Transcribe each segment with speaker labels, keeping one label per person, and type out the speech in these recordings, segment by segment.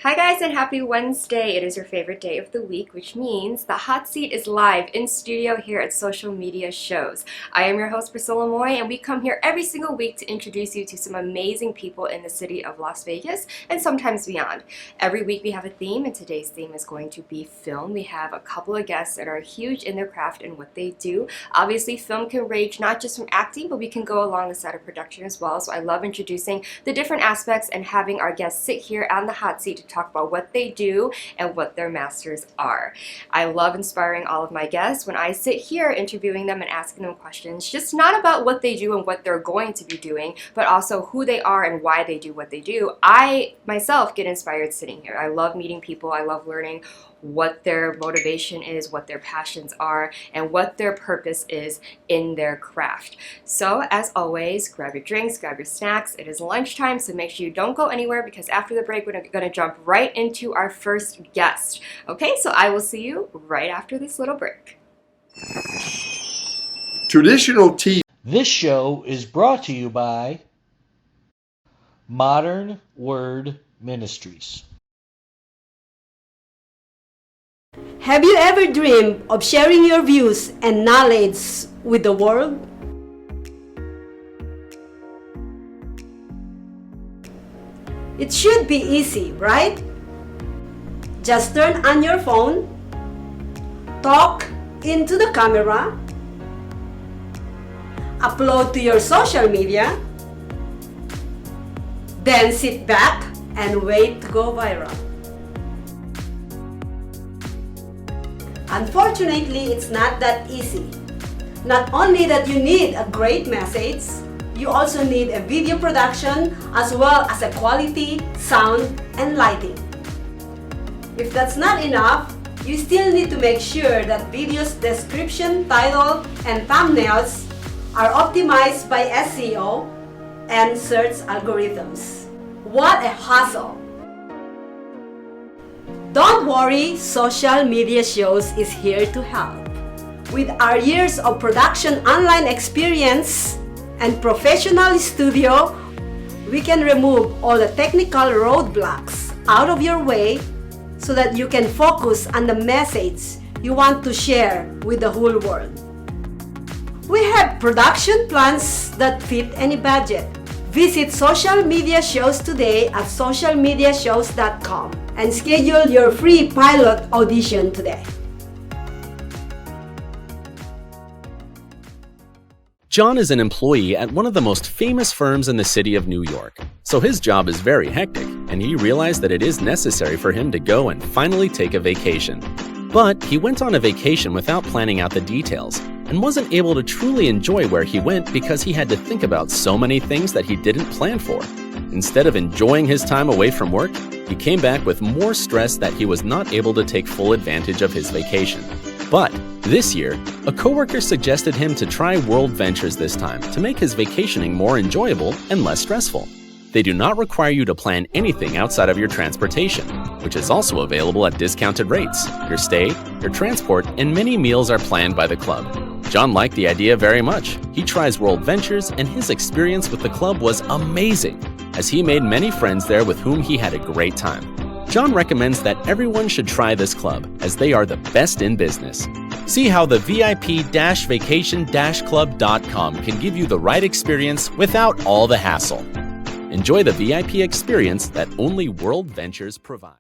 Speaker 1: Hi guys and happy Wednesday. It is your favorite day of the week, which means the hot seat is live in studio here at Social Media Shows. I am your host Priscilla and we come here every single week to introduce you to some amazing people in the city of Las Vegas and sometimes beyond. Every week we have a theme, and today's theme is going to be film. We have a couple of guests that are huge in their craft and what they do. Obviously film can range not just from acting, but we can go along the side of production as well. So I love introducing the different aspects and having our guests sit here on the hot seat to talk about what they do and what their masters are. I love inspiring all of my guests when I sit here interviewing them and asking them questions, just not about what they do and what they're going to be doing, but also who they are and why they do what they do. I myself get inspired sitting here. I love meeting people. I love learning what their motivation is, what their passions are, and what their purpose is in their craft. So as always, grab your drinks, grab your snacks. It is lunchtime, so make sure you don't go anywhere because after the break, we're going to jump right into our first guest. Okay, so I will see you right after this little break.
Speaker 2: Traditional tea.
Speaker 3: This show is brought to you by Modern Word Ministries.
Speaker 4: Have you ever dreamed of sharing your views and knowledge with the world? It should be easy, right? Just turn on your phone, talk into the camera, upload to your social media, then sit back and wait to go viral. Unfortunately, it's not that easy. Not only that you need a great message, you also need a video production as well as a quality sound and lighting. If that's not enough, you still need to make sure that video's description, title, and thumbnails are optimized by SEO and search algorithms. What a hassle! Don't worry, Social Media Shows is here to help. With our years of production online experience and professional studio, we can remove all the technical roadblocks out of your way so that you can focus on the message you want to share with the whole world. We have production plans that fit any budget. Visit Social Media Shows today at socialmediashows.com and schedule your free pilot audition today.
Speaker 5: John is an employee at one of the most famous firms in the city of New York, so his job is very hectic, and he realized that it is necessary for him to go and finally take a vacation. But he went on a vacation without planning out the details, and wasn't able to truly enjoy where he went because he had to think about so many things that he didn't plan for. Instead of enjoying his time away from work, he came back with more stress that he was not able to take full advantage of his vacation. But this year, a coworker suggested him to try World Ventures this time to make his vacationing more enjoyable and less stressful. They do not require you to plan anything outside of your transportation, which is also available at discounted rates. Your stay, your transport, and many meals are planned by the club. John liked the idea very much. He tries World Ventures, and his experience with the club was amazing, as he made many friends there with whom he had a great time. John recommends that everyone should try this club, as they are the best in business. See how the VIP-vacation-club.com can give you the right experience without all the hassle. Enjoy the VIP experience that only World Ventures provide.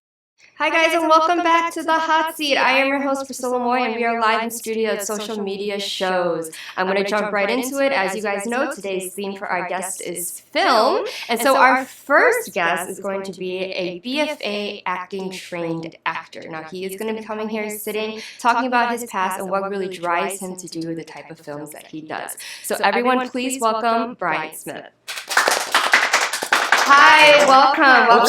Speaker 1: Hi guys and welcome back to the hot seat. I am your host Priscilla and we are live in studio at Social Media Shows. I'm going to jump right into it. As you guys know, today's theme for our guest is film. And so our first guest is going to be a BFA acting trained actor. Now he is going to be coming here sitting, talking about his past and what really drives him to do the type of films that he does. So everyone please welcome Bryant Smith. Hi, welcome.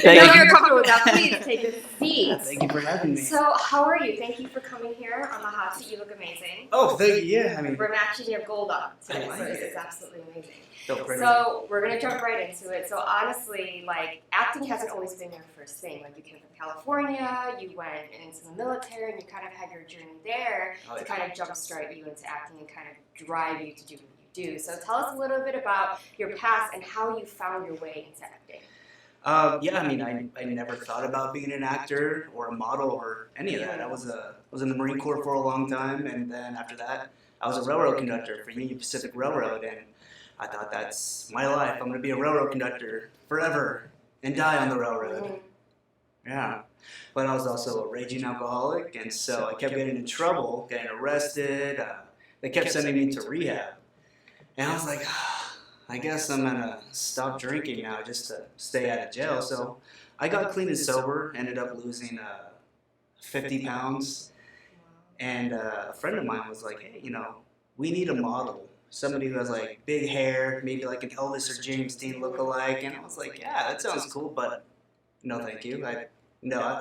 Speaker 5: Thank you.
Speaker 1: You're comfortable with that. Please take a seat.
Speaker 6: Thank you for having me.
Speaker 1: So, how are you? Thank you for coming here on the hot seat. You look amazing.
Speaker 6: Oh, thank you. Yeah, I mean,
Speaker 1: we're matching your gold up today, so
Speaker 6: Nice.
Speaker 1: it's absolutely amazing.
Speaker 6: so pretty.
Speaker 1: So, we're gonna jump right into it. So, honestly, like acting hasn't always been your first thing. Like you came from California, you went into the military, and you kind of had your journey there to kind of jumpstart you into acting and kind of drive you to do what you do. So tell us a little bit about your past and how you found your way into acting.
Speaker 6: Yeah, I mean, I never thought about being an actor or a model or any of that. I was in the Marine Corps for a long time, and then after that, I was a railroad conductor for Union Pacific Railroad, and I thought that's my life. I'm going to be a railroad conductor forever and die on the railroad. Yeah. But I was also a raging alcoholic, and so I kept getting in trouble, getting arrested. They kept sending me to rehab. And I was like, I guess I'm going to stop drinking now just to stay out of jail. So I got clean and sober, ended up losing 50 pounds. And a friend of mine was like, hey, we need a model. Somebody who has like big hair, maybe like an Elvis or James Dean look-alike. And I was like, yeah, that sounds cool, but no thank you. I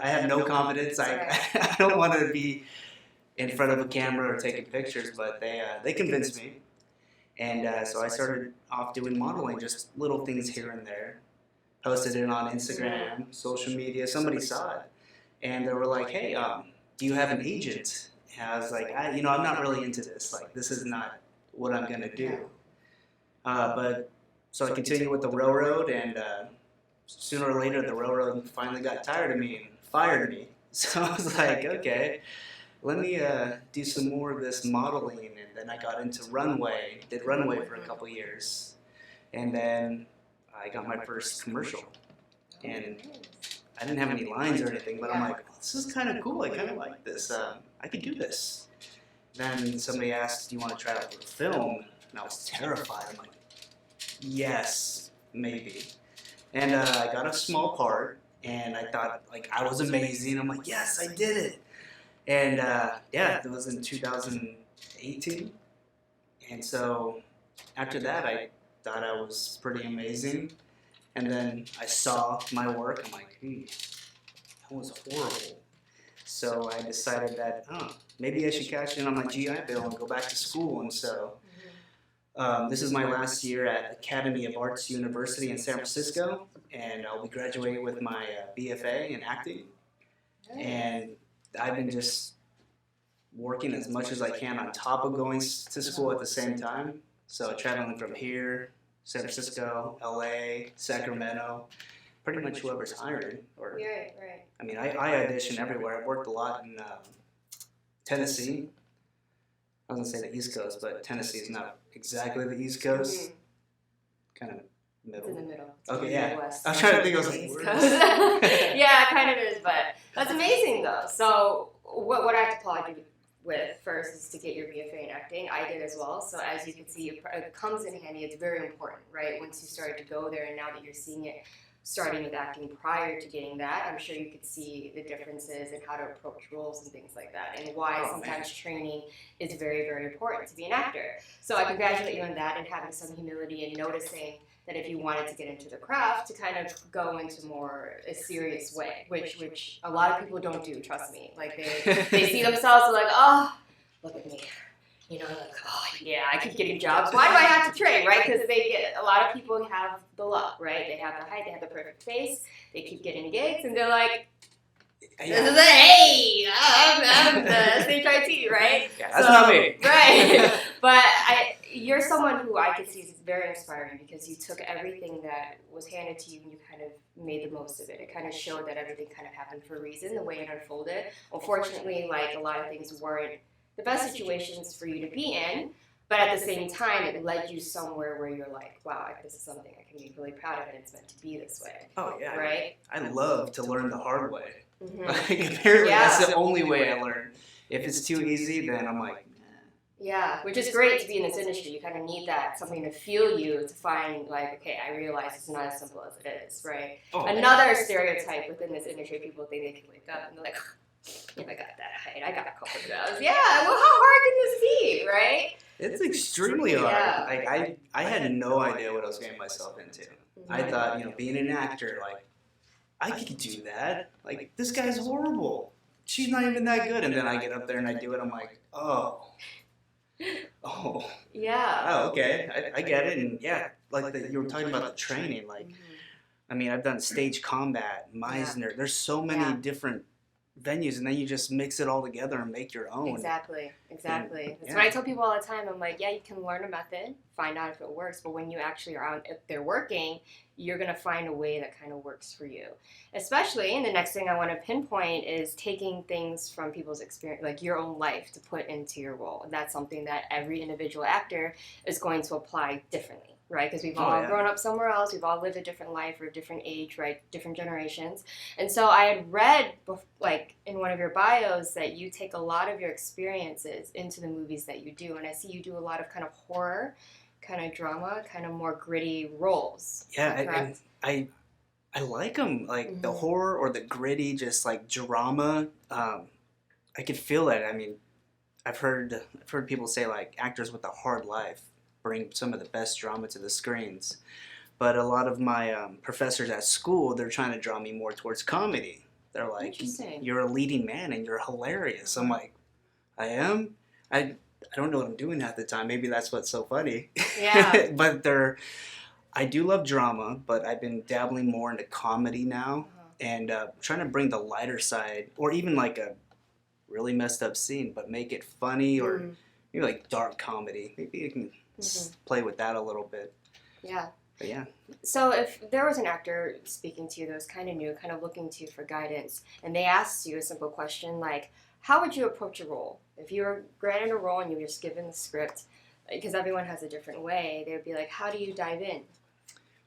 Speaker 6: have no confidence. I don't want to be in front of a camera or taking pictures, but they convinced me. And so I started off doing modeling, just little things here and there. Posted it on Instagram, social media. Somebody saw it, and they were like, hey, do you have an agent? And I was like, I'm not really into this. Like, this is not what I'm going to do. But so I continued with the railroad, and sooner or later, the railroad finally got tired of me and fired me. So I was like, okay, let me do some more of this modeling. And then I got into runway, did runway for a couple years. And then I got my first commercial. And I didn't have any lines or anything, but I'm like, oh, this is kind of cool. I kind of like this. I could do this. Then somebody asked, do you want to try out for a film? And I was terrified. I'm like, yes, maybe. And I got a small part, and I thought, like, I was amazing. I'm like, yes, I did it. And, it was in 2018. And so after that, I thought I was pretty amazing. And then I saw my work. I'm like, that was horrible. So I decided that, maybe I should cash in on my GI Bill and go back to school. And so this is my last year at Academy of Arts University in San Francisco, and I'll be graduating with my BFA in acting. And I've been just working as much as I can on top of going to school at the same time. So traveling from here, San Francisco, LA, Sacramento, pretty much whoever's hiring. Or,
Speaker 1: Right.
Speaker 6: I mean, I audition everywhere. I've worked a lot in Tennessee. I was going to say the East Coast, but Tennessee is not exactly the East Coast. Kind of middle.
Speaker 1: It's in the middle.
Speaker 6: Okay, yeah.
Speaker 1: Midwest.
Speaker 6: I was trying to think. I was like,
Speaker 1: East
Speaker 6: where
Speaker 1: Coast.
Speaker 6: is it?
Speaker 1: Yeah, it kind of is, but that's amazing though. So what I have to applaud you with first is to get your BFA in acting. I did as well. So as you can see, it comes in handy. It's very important, right? Once you started to go there, and now that you're seeing it, starting with acting prior to getting that, I'm sure you could see the differences in how to approach roles and things like that, and why sometimes training is very, very important to be an actor. So I congratulate you on that, and having some humility and noticing that if you wanted to get into the craft, to kind of go into more a serious way, which a lot of people don't do, trust me. Like they see themselves like, oh, look at me. Like, oh, yeah, I keep getting jobs. Why do I have to train, right? Because a lot of people have the luck, right? They have the height, they have the perfect face, they keep getting gigs, and they're like, this is it, hey, I'm the SHIT, right?
Speaker 6: Yeah, that's not me.
Speaker 1: Right. But you're someone who I could see is very inspiring, because you took everything that was handed to you and you kind of made the most of it. It kind of showed that everything kind of happened for a reason, the way it unfolded. Unfortunately, like, a lot of things weren't the best situations for you to be in, but at the same time, it led you somewhere where you're like, wow, this is something I can be really proud of, and it's meant to be this way.
Speaker 6: Oh, yeah.
Speaker 1: Right?
Speaker 6: I love to learn the hard way.
Speaker 1: Mm-hmm.
Speaker 6: Like, apparently that's the only way I learn. If it's too easy, then I'm like,
Speaker 1: yeah, which is great to be in this industry. You kind of need that, something to fuel you to find, like, okay, I realize it's not as simple as it is, right?
Speaker 6: oh,
Speaker 1: Another stereotype within this industry, people think they can wake up and they're like, I got that height, I got a couple of those. Yeah, well, how hard can this be, right?
Speaker 6: it's extremely hard.
Speaker 1: Yeah.
Speaker 6: Like, I had no idea what I was getting myself into.
Speaker 1: Mm-hmm.
Speaker 6: I thought, being an actor, like, I could do that. Like, this guy's horrible. She's not even that good. And then I get up there and I do it. I'm like, oh,
Speaker 1: Yeah.
Speaker 6: oh, okay. I get it. And yeah, like you were talking about the training. Like, I mean, I've done stage combat, Meisner. There's so many different venues, and then you just mix it all together and make your own.
Speaker 1: Exactly. That's
Speaker 6: yeah.
Speaker 1: what I tell people all the time. I'm like, yeah, you can learn a method, find out if it works, but when you actually are out, if they're working, you're going to find a way that kind of works for you. Especially, and the next thing I want to pinpoint is taking things from people's experience, like your own life, to put into your role. And that's something that every individual actor is going to apply differently, right? Because we've all grown up somewhere else. We've all lived a different life or a different age, right? Different generations. And so I had read, like, in one of your bios that you take a lot of your experiences into the movies that you do. And I see you do a lot of kind of horror, kind of drama, kind of more gritty roles.
Speaker 6: Yeah, I like them, like the horror or the gritty, just like drama. I could feel that. I mean, I've heard people say like actors with a hard life bring some of the best drama to the screens. But a lot of my professors at school, they're trying to draw me more towards comedy. They're like, you're a leading man and you're hilarious. I'm like, I am? I don't know what I'm doing half the time. Maybe that's what's so funny.
Speaker 1: Yeah.
Speaker 6: But I do love drama, but I've been dabbling more into comedy now and trying to bring the lighter side, or even like a really messed up scene, but make it funny, or maybe like dark comedy. Maybe you can play with that a little bit.
Speaker 1: Yeah.
Speaker 6: But yeah.
Speaker 1: So if there was an actor speaking to you that was kind of new, kind of looking to you for guidance, and they asked you a simple question like, how would you approach a role? If you were granted a role and you were just given the script, because everyone has a different way, they would be like, how do you dive in?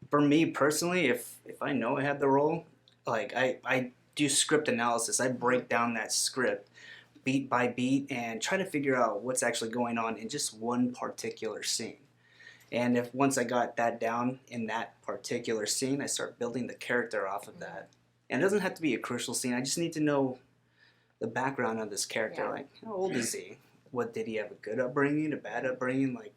Speaker 6: For me personally, if I know I have the role, like I do script analysis. I break down that script beat by beat and try to figure out what's actually going on in just one particular scene. And if once I got that down in that particular scene, I start building the character off of that. And it doesn't have to be a crucial scene. I just need to know the background of this character. Like, how old is he? What, did he have a good upbringing, a bad upbringing? Like,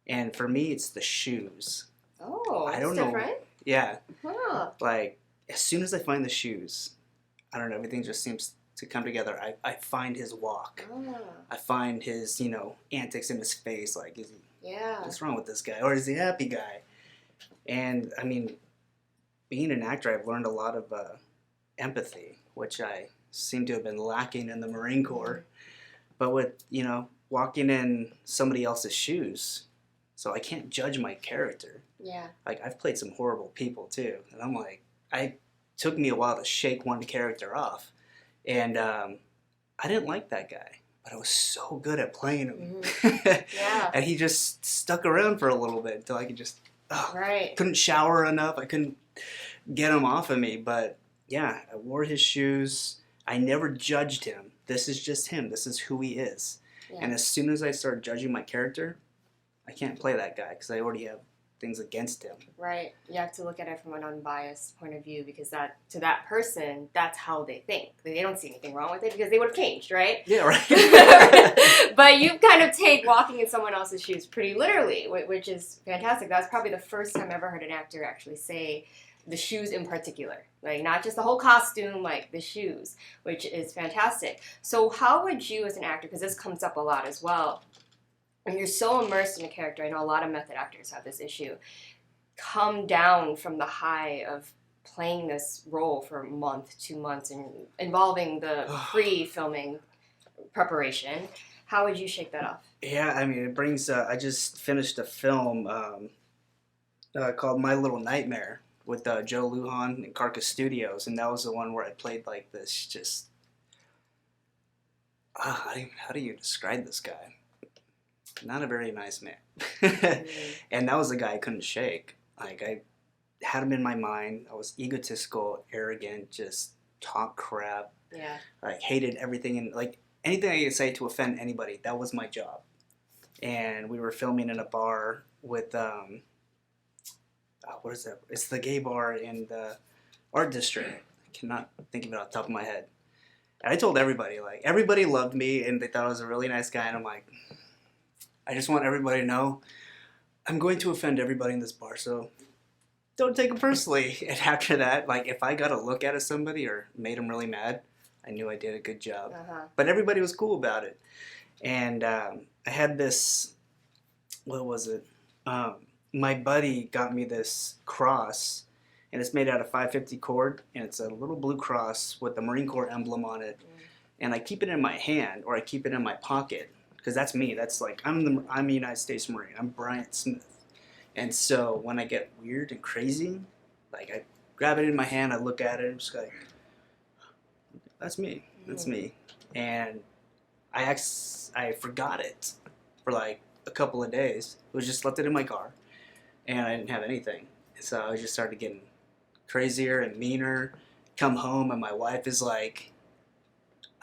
Speaker 6: and for me, it's the shoes.
Speaker 1: Oh,
Speaker 6: I don't
Speaker 1: that's
Speaker 6: know.
Speaker 1: different?
Speaker 6: Yeah.
Speaker 1: Huh.
Speaker 6: Like, as soon as I find the shoes, I don't know, everything just seems to come together. I find his walk. I find his, antics in his face. Like, what's wrong with this guy? Or is he a happy guy? And, I mean, being an actor, I've learned a lot of empathy, which I seem to have been lacking in the Marine Corps. But with, walking in somebody else's shoes, so I can't judge my character.
Speaker 1: Yeah.
Speaker 6: Like, I've played some horrible people, too. And I'm like, it took me a while to shake one character off. And I didn't like that guy, but I was so good at playing him.
Speaker 1: Yeah.
Speaker 6: And he just stuck around for a little bit until I could just, couldn't shower enough. I couldn't get him off of me. But yeah, I wore his shoes. I never judged him. This is just him. This is who he is. Yeah. And as soon as I start judging my character, I can't play that guy because I already have things against him.
Speaker 1: Right. You have to look at it from an unbiased point of view because to that person, that's how they think. They don't see anything wrong with it because they would have changed, right?
Speaker 6: Yeah, right.
Speaker 1: But you kind of take walking in someone else's shoes pretty literally, which is fantastic. That's probably the first time I ever heard an actor actually say the shoes in particular. Like, not just the whole costume, like the shoes, which is fantastic. So how would you as an actor, because this comes up a lot as well, when you're so immersed in a character, I know a lot of method actors have this issue, come down from the high of playing this role for a month, 2 months, and involving the pre-filming preparation. How would you shake that off?
Speaker 6: Yeah, I mean, it brings, I just finished a film called My Little Nightmare with Joe Lujan and Carcass Studios, and that was the one where I played like this just, how do you describe this guy? Not a very nice man. And that was the guy I couldn't shake. Like, I had him in my mind. I was egotistical, arrogant, just talk crap.
Speaker 1: Yeah. Like,
Speaker 6: hated everything. And, like, anything I could say to offend anybody, that was my job. And we were filming in a bar with, what is that? It's the gay bar in the art district. I cannot think of it off the top of my head. And I told everybody, like, everybody loved me, and they thought I was a really nice guy. And I'm like, I just want everybody to know I'm going to offend everybody in this bar, so don't take it personally. And after that, like, if I got a look out of somebody or made them really mad, I knew I did a good job. But everybody was cool about it. And I had this, what was it? My buddy got me this cross, and it's made out of 550 cord, and it's a little blue cross with the Marine Corps emblem on it. And I keep it in my hand, or I keep it in my pocket, because that's me. That's like, I'm a United States Marine. I'm Bryant Smith. And so when I get weird and crazy, like I grab it in my hand, I look at it, I'm just like, that's me. That's me. And I forgot it for like a couple of days. It was just left it in my car, and I didn't have anything. So I just started getting crazier and meaner. Come home, and my wife is like,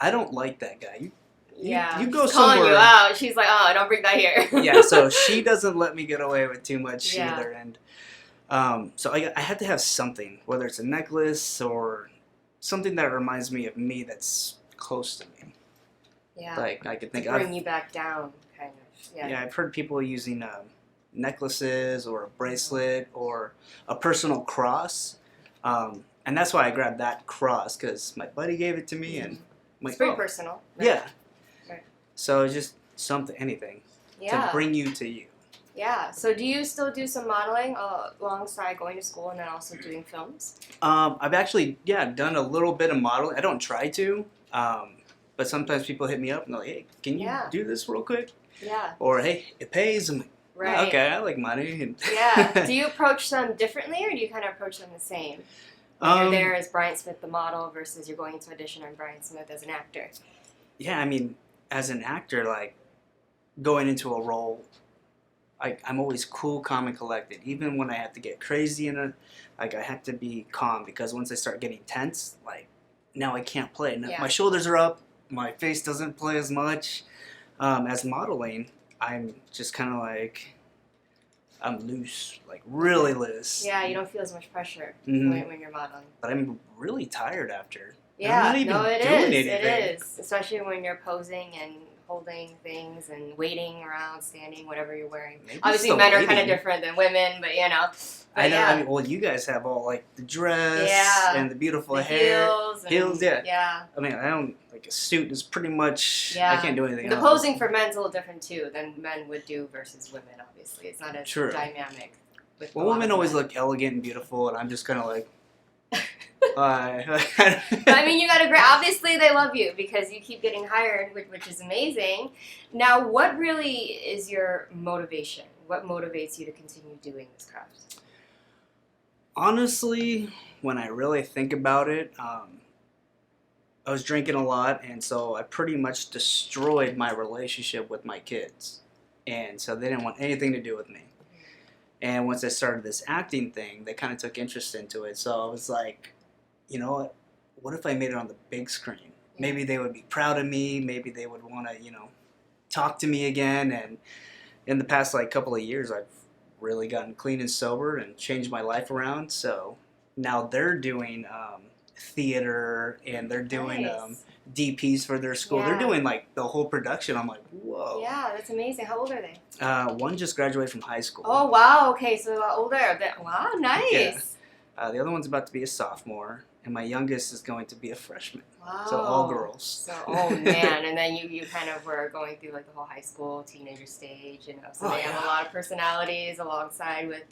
Speaker 6: I don't like that guy. You go
Speaker 1: she's calling
Speaker 6: somewhere.
Speaker 1: you out. She's like, oh, don't bring that here.
Speaker 6: Yeah, so she doesn't let me get away with too much either. And so I had to have something, whether it's a necklace or something that reminds me of me that's close to me.
Speaker 1: Yeah.
Speaker 6: Like I could think
Speaker 1: to bring you back down, kind of. Yeah.
Speaker 6: Yeah, I've heard people using necklaces or a bracelet or a personal cross. And that's why I grabbed that cross, because my buddy gave it to me, and I'm like,
Speaker 1: it's very personal. Right?
Speaker 6: Yeah.
Speaker 1: Right.
Speaker 6: So it's just anything to bring you to you.
Speaker 1: Yeah. So do you still do some modeling alongside going to school and then also doing films?
Speaker 6: I've actually, done a little bit of modeling. I don't try to, but sometimes people hit me up and they're like, hey, can you do this real quick?
Speaker 1: Yeah.
Speaker 6: Or, hey, it pays. I'm like,
Speaker 1: right.
Speaker 6: Oh, okay, I like money. And
Speaker 1: yeah. Do you approach them differently, or do you kind of approach them the same? Like you're there as Bryant Smith, the model, versus you're going to audition on Bryant Smith as an actor.
Speaker 6: Yeah, I mean, as an actor, like, going into a role, I'm always cool, calm, and collected. Even when I have to get crazy I have to be calm, because once I start getting tense, like, now I can't play. Now, my shoulders are up, my face doesn't play as much. As modeling, I'm just kind of like, I'm loose, like really loose.
Speaker 1: Yeah, you don't feel as much pressure when you're modeling.
Speaker 6: But I'm really tired after.
Speaker 1: Yeah, it is. Especially when you're posing and holding things and waiting around, standing, whatever you're wearing.
Speaker 6: Maybe
Speaker 1: obviously, men are kind of different than women, but you know.
Speaker 6: I know. I mean, well, you guys have all like the dress and the beautiful hair, heels. Yeah. I mean, I don't like a suit is pretty much. I can't do anything.
Speaker 1: The posing for men's a little different too than men would do versus women. Obviously, it's not as dynamic.
Speaker 6: Well, women always look elegant and beautiful, and I'm just kind of like.
Speaker 1: I mean, you got to agree. Obviously, they love you because you keep getting hired, which is amazing. Now, what really is your motivation? What motivates you to continue doing this craft?
Speaker 6: Honestly, when I really think about it, I was drinking a lot, and so I pretty much destroyed my relationship with my kids. And so they didn't want anything to do with me. And once I started this acting thing, they kind of took interest into it. So I was like, you know what if I made it on the big screen? Maybe they would be proud of me. Maybe they would want to, talk to me again. And in the past, couple of years, I've really gotten clean and sober and changed my life around. So now they're doing theater, and they're doing DPs for their school. They're doing the whole production. I'm like, whoa.
Speaker 1: Yeah, that's amazing. How old are they?
Speaker 6: One just graduated from high school.
Speaker 1: Oh, wow. Okay, so older. Wow, nice.
Speaker 6: Yeah. The other one's about to be a sophomore, and my youngest is going to be a freshman.
Speaker 1: Wow.
Speaker 6: So all girls.
Speaker 1: So, oh man, and then you kind of were going through the whole high school, teenager stage, so they have a lot of personalities alongside with,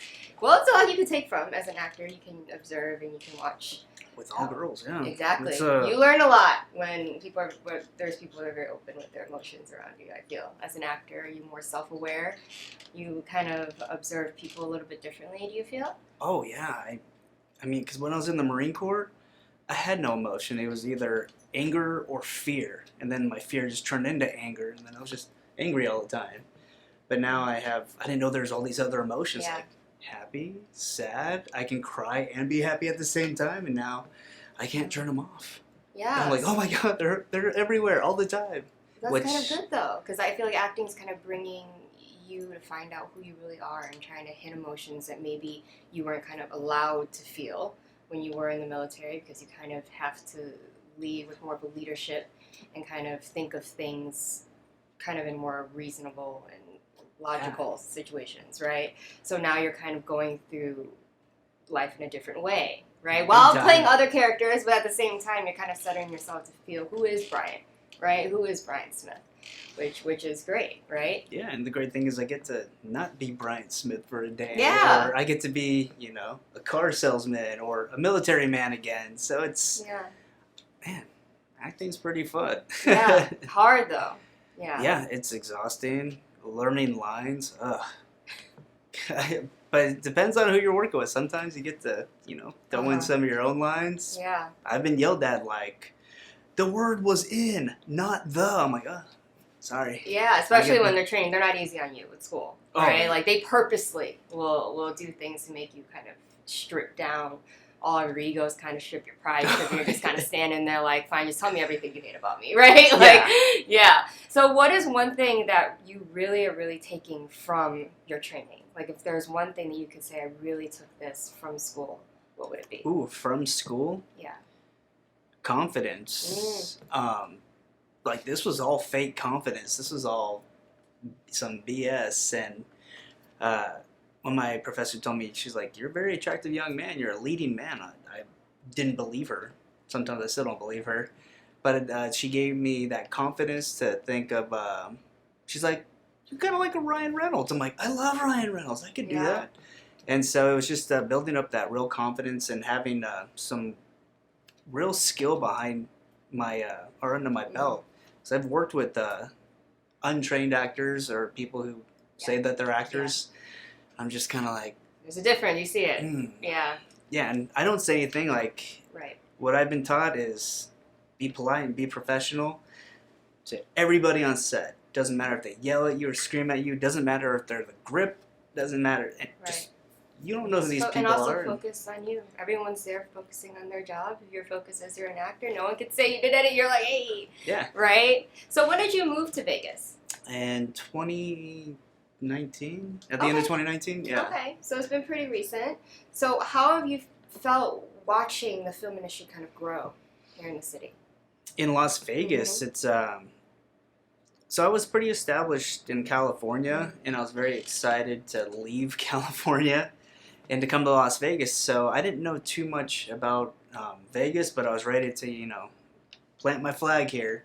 Speaker 1: well, it's a lot you can take from as an actor. You can observe and you can watch.
Speaker 6: With all girls, yeah.
Speaker 1: Exactly. You learn a lot when there's people that are very open with their emotions around you, I feel. As an actor, you're more self-aware. You kind of observe people a little bit differently, do you feel?
Speaker 6: Oh, yeah. I mean, because when I was in the Marine Corps, I had no emotion. It was either anger or fear. And then my fear just turned into anger, and then I was just angry all the time. But now I didn't know there's all these other emotions, like happy, sad. I can cry and be happy at the same time, and now I can't turn them off.
Speaker 1: Yeah.
Speaker 6: And I'm like, oh my God, they're everywhere all the time.
Speaker 1: That's kind of good, though, because I feel like acting is kind of bringing you to find out who you really are and trying to hit emotions that maybe you weren't kind of allowed to feel when you were in the military, because you kind of have to lead with more of a leadership and kind of think of things kind of in more reasonable and logical situations, right? So now you're kind of going through life in a different way, right? While playing other characters, but at the same time, you're kind of setting yourself to feel, who is Bryant, right? Who is Bryant Smith? which is great, right?
Speaker 6: Yeah, and the great thing is I get to not be Bryant Smith for a day.
Speaker 1: Yeah.
Speaker 6: Or I get to be, a car salesman or a military man again. So it's,
Speaker 1: Yeah.
Speaker 6: man, acting's pretty fun.
Speaker 1: Yeah. Hard though. Yeah.
Speaker 6: Yeah, it's exhausting. Learning lines. Ugh. But it depends on who you're working with. Sometimes you get to, throw in some of your own lines.
Speaker 1: Yeah.
Speaker 6: I've been yelled at like, the word was in, not the. I'm like, sorry.
Speaker 1: Yeah, especially when they're training. They're not easy on you at school, right?
Speaker 6: Oh.
Speaker 1: Like they purposely will do things to make you kind of strip down all your egos, kind of strip your pride, because you're just kind of standing there like, fine, just tell me everything you hate about me, right? Like, yeah. So what is one thing that you really are really taking from your training? Like if there's one thing that you could say, I really took this from school, what would it be?
Speaker 6: Ooh, from school?
Speaker 1: Yeah.
Speaker 6: Confidence. Like this was all fake confidence. This was all some BS. And when my professor told me, she's like, you're a very attractive young man. You're a leading man. I didn't believe her. Sometimes I still don't believe her. But she gave me that confidence to think of, she's like, you're kind of like a Ryan Reynolds. I'm like, I love Ryan Reynolds. I could do that. And so it was just building up that real confidence and having some real skill behind my, or under my belt. So I've worked with untrained actors or people who say that they're actors. I'm just kind of like...
Speaker 1: There's a difference. You see it. Yeah.
Speaker 6: Yeah, and I don't say anything like...
Speaker 1: Right.
Speaker 6: What I've been taught is be polite and be professional to everybody on set. Doesn't matter if they yell at you or scream at you. Doesn't matter if they're the grip. Doesn't matter. Just, you don't know who these people
Speaker 1: are. And also
Speaker 6: are.
Speaker 1: Focus on you. Everyone's there focusing on their job. If your focus is you're an actor, no one can say you did it. You're like, hey.
Speaker 6: Yeah.
Speaker 1: Right? So when did you move to Vegas?
Speaker 6: In 2019. At the end of 2019? Yeah.
Speaker 1: Okay. So it's been pretty recent. So how have you felt watching the film industry kind of grow here in the city?
Speaker 6: In Las Vegas, it's... So I was pretty established in California, and I was very excited to leave California and to come to Las Vegas. So I didn't know too much about Vegas, but I was ready to, plant my flag here.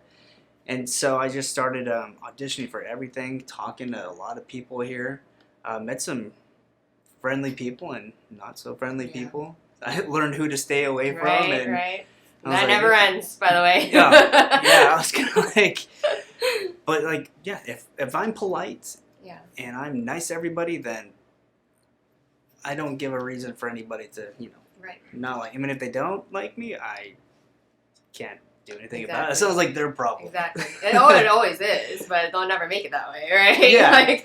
Speaker 6: And so I just started auditioning for everything, talking to a lot of people here. Met some friendly people and not so friendly people. I learned who to stay away from. And
Speaker 1: right. That never ends, by the way.
Speaker 6: Yeah, I was kind of like... But like, yeah, if I'm polite and I'm nice to everybody, then I don't give a reason for anybody to, not like. I mean, if they don't like me, I can't do anything about it. It sounds like their problem.
Speaker 1: Exactly. It always is, but they'll never make it that way, right?
Speaker 6: Yeah.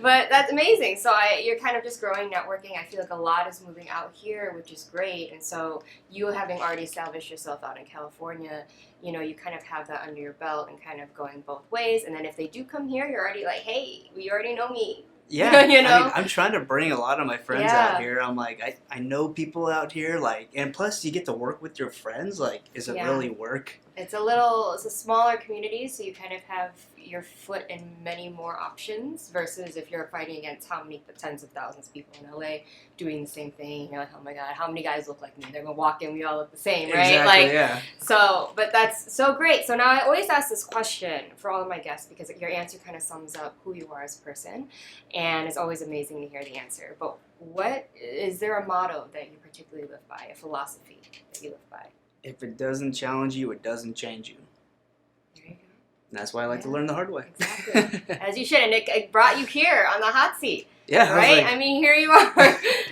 Speaker 1: But that's amazing. So you're kind of just growing networking. I feel like a lot is moving out here, which is great. And so you having already established yourself out in California, you kind of have that under your belt and kind of going both ways. And then if they do come here, you're already like, hey, you already know me.
Speaker 6: Yeah, I mean, I'm trying to bring a lot of my friends out here. I'm like, I know people out here, like, and plus you get to work with your friends. Like, is it really work?
Speaker 1: It's a smaller community, so you kind of have your foot in many more options versus if you're fighting against how many tens of thousands of people in LA doing the same thing. You're like, oh my God, how many guys look like me? They're gonna walk in, we all look the same, right?
Speaker 6: Exactly,
Speaker 1: So, but that's so great. So now I always ask this question for all of my guests because your answer kind of sums up who you are as a person, and it's always amazing to hear the answer. But is there a motto that you particularly live by, a philosophy that you live by?
Speaker 6: If it doesn't challenge you, it doesn't change you.
Speaker 1: There you go.
Speaker 6: And that's why I like to learn the hard way.
Speaker 1: Exactly. As you should. And it brought you here on the hot seat.
Speaker 6: Yeah.
Speaker 1: Right? I mean, here you are.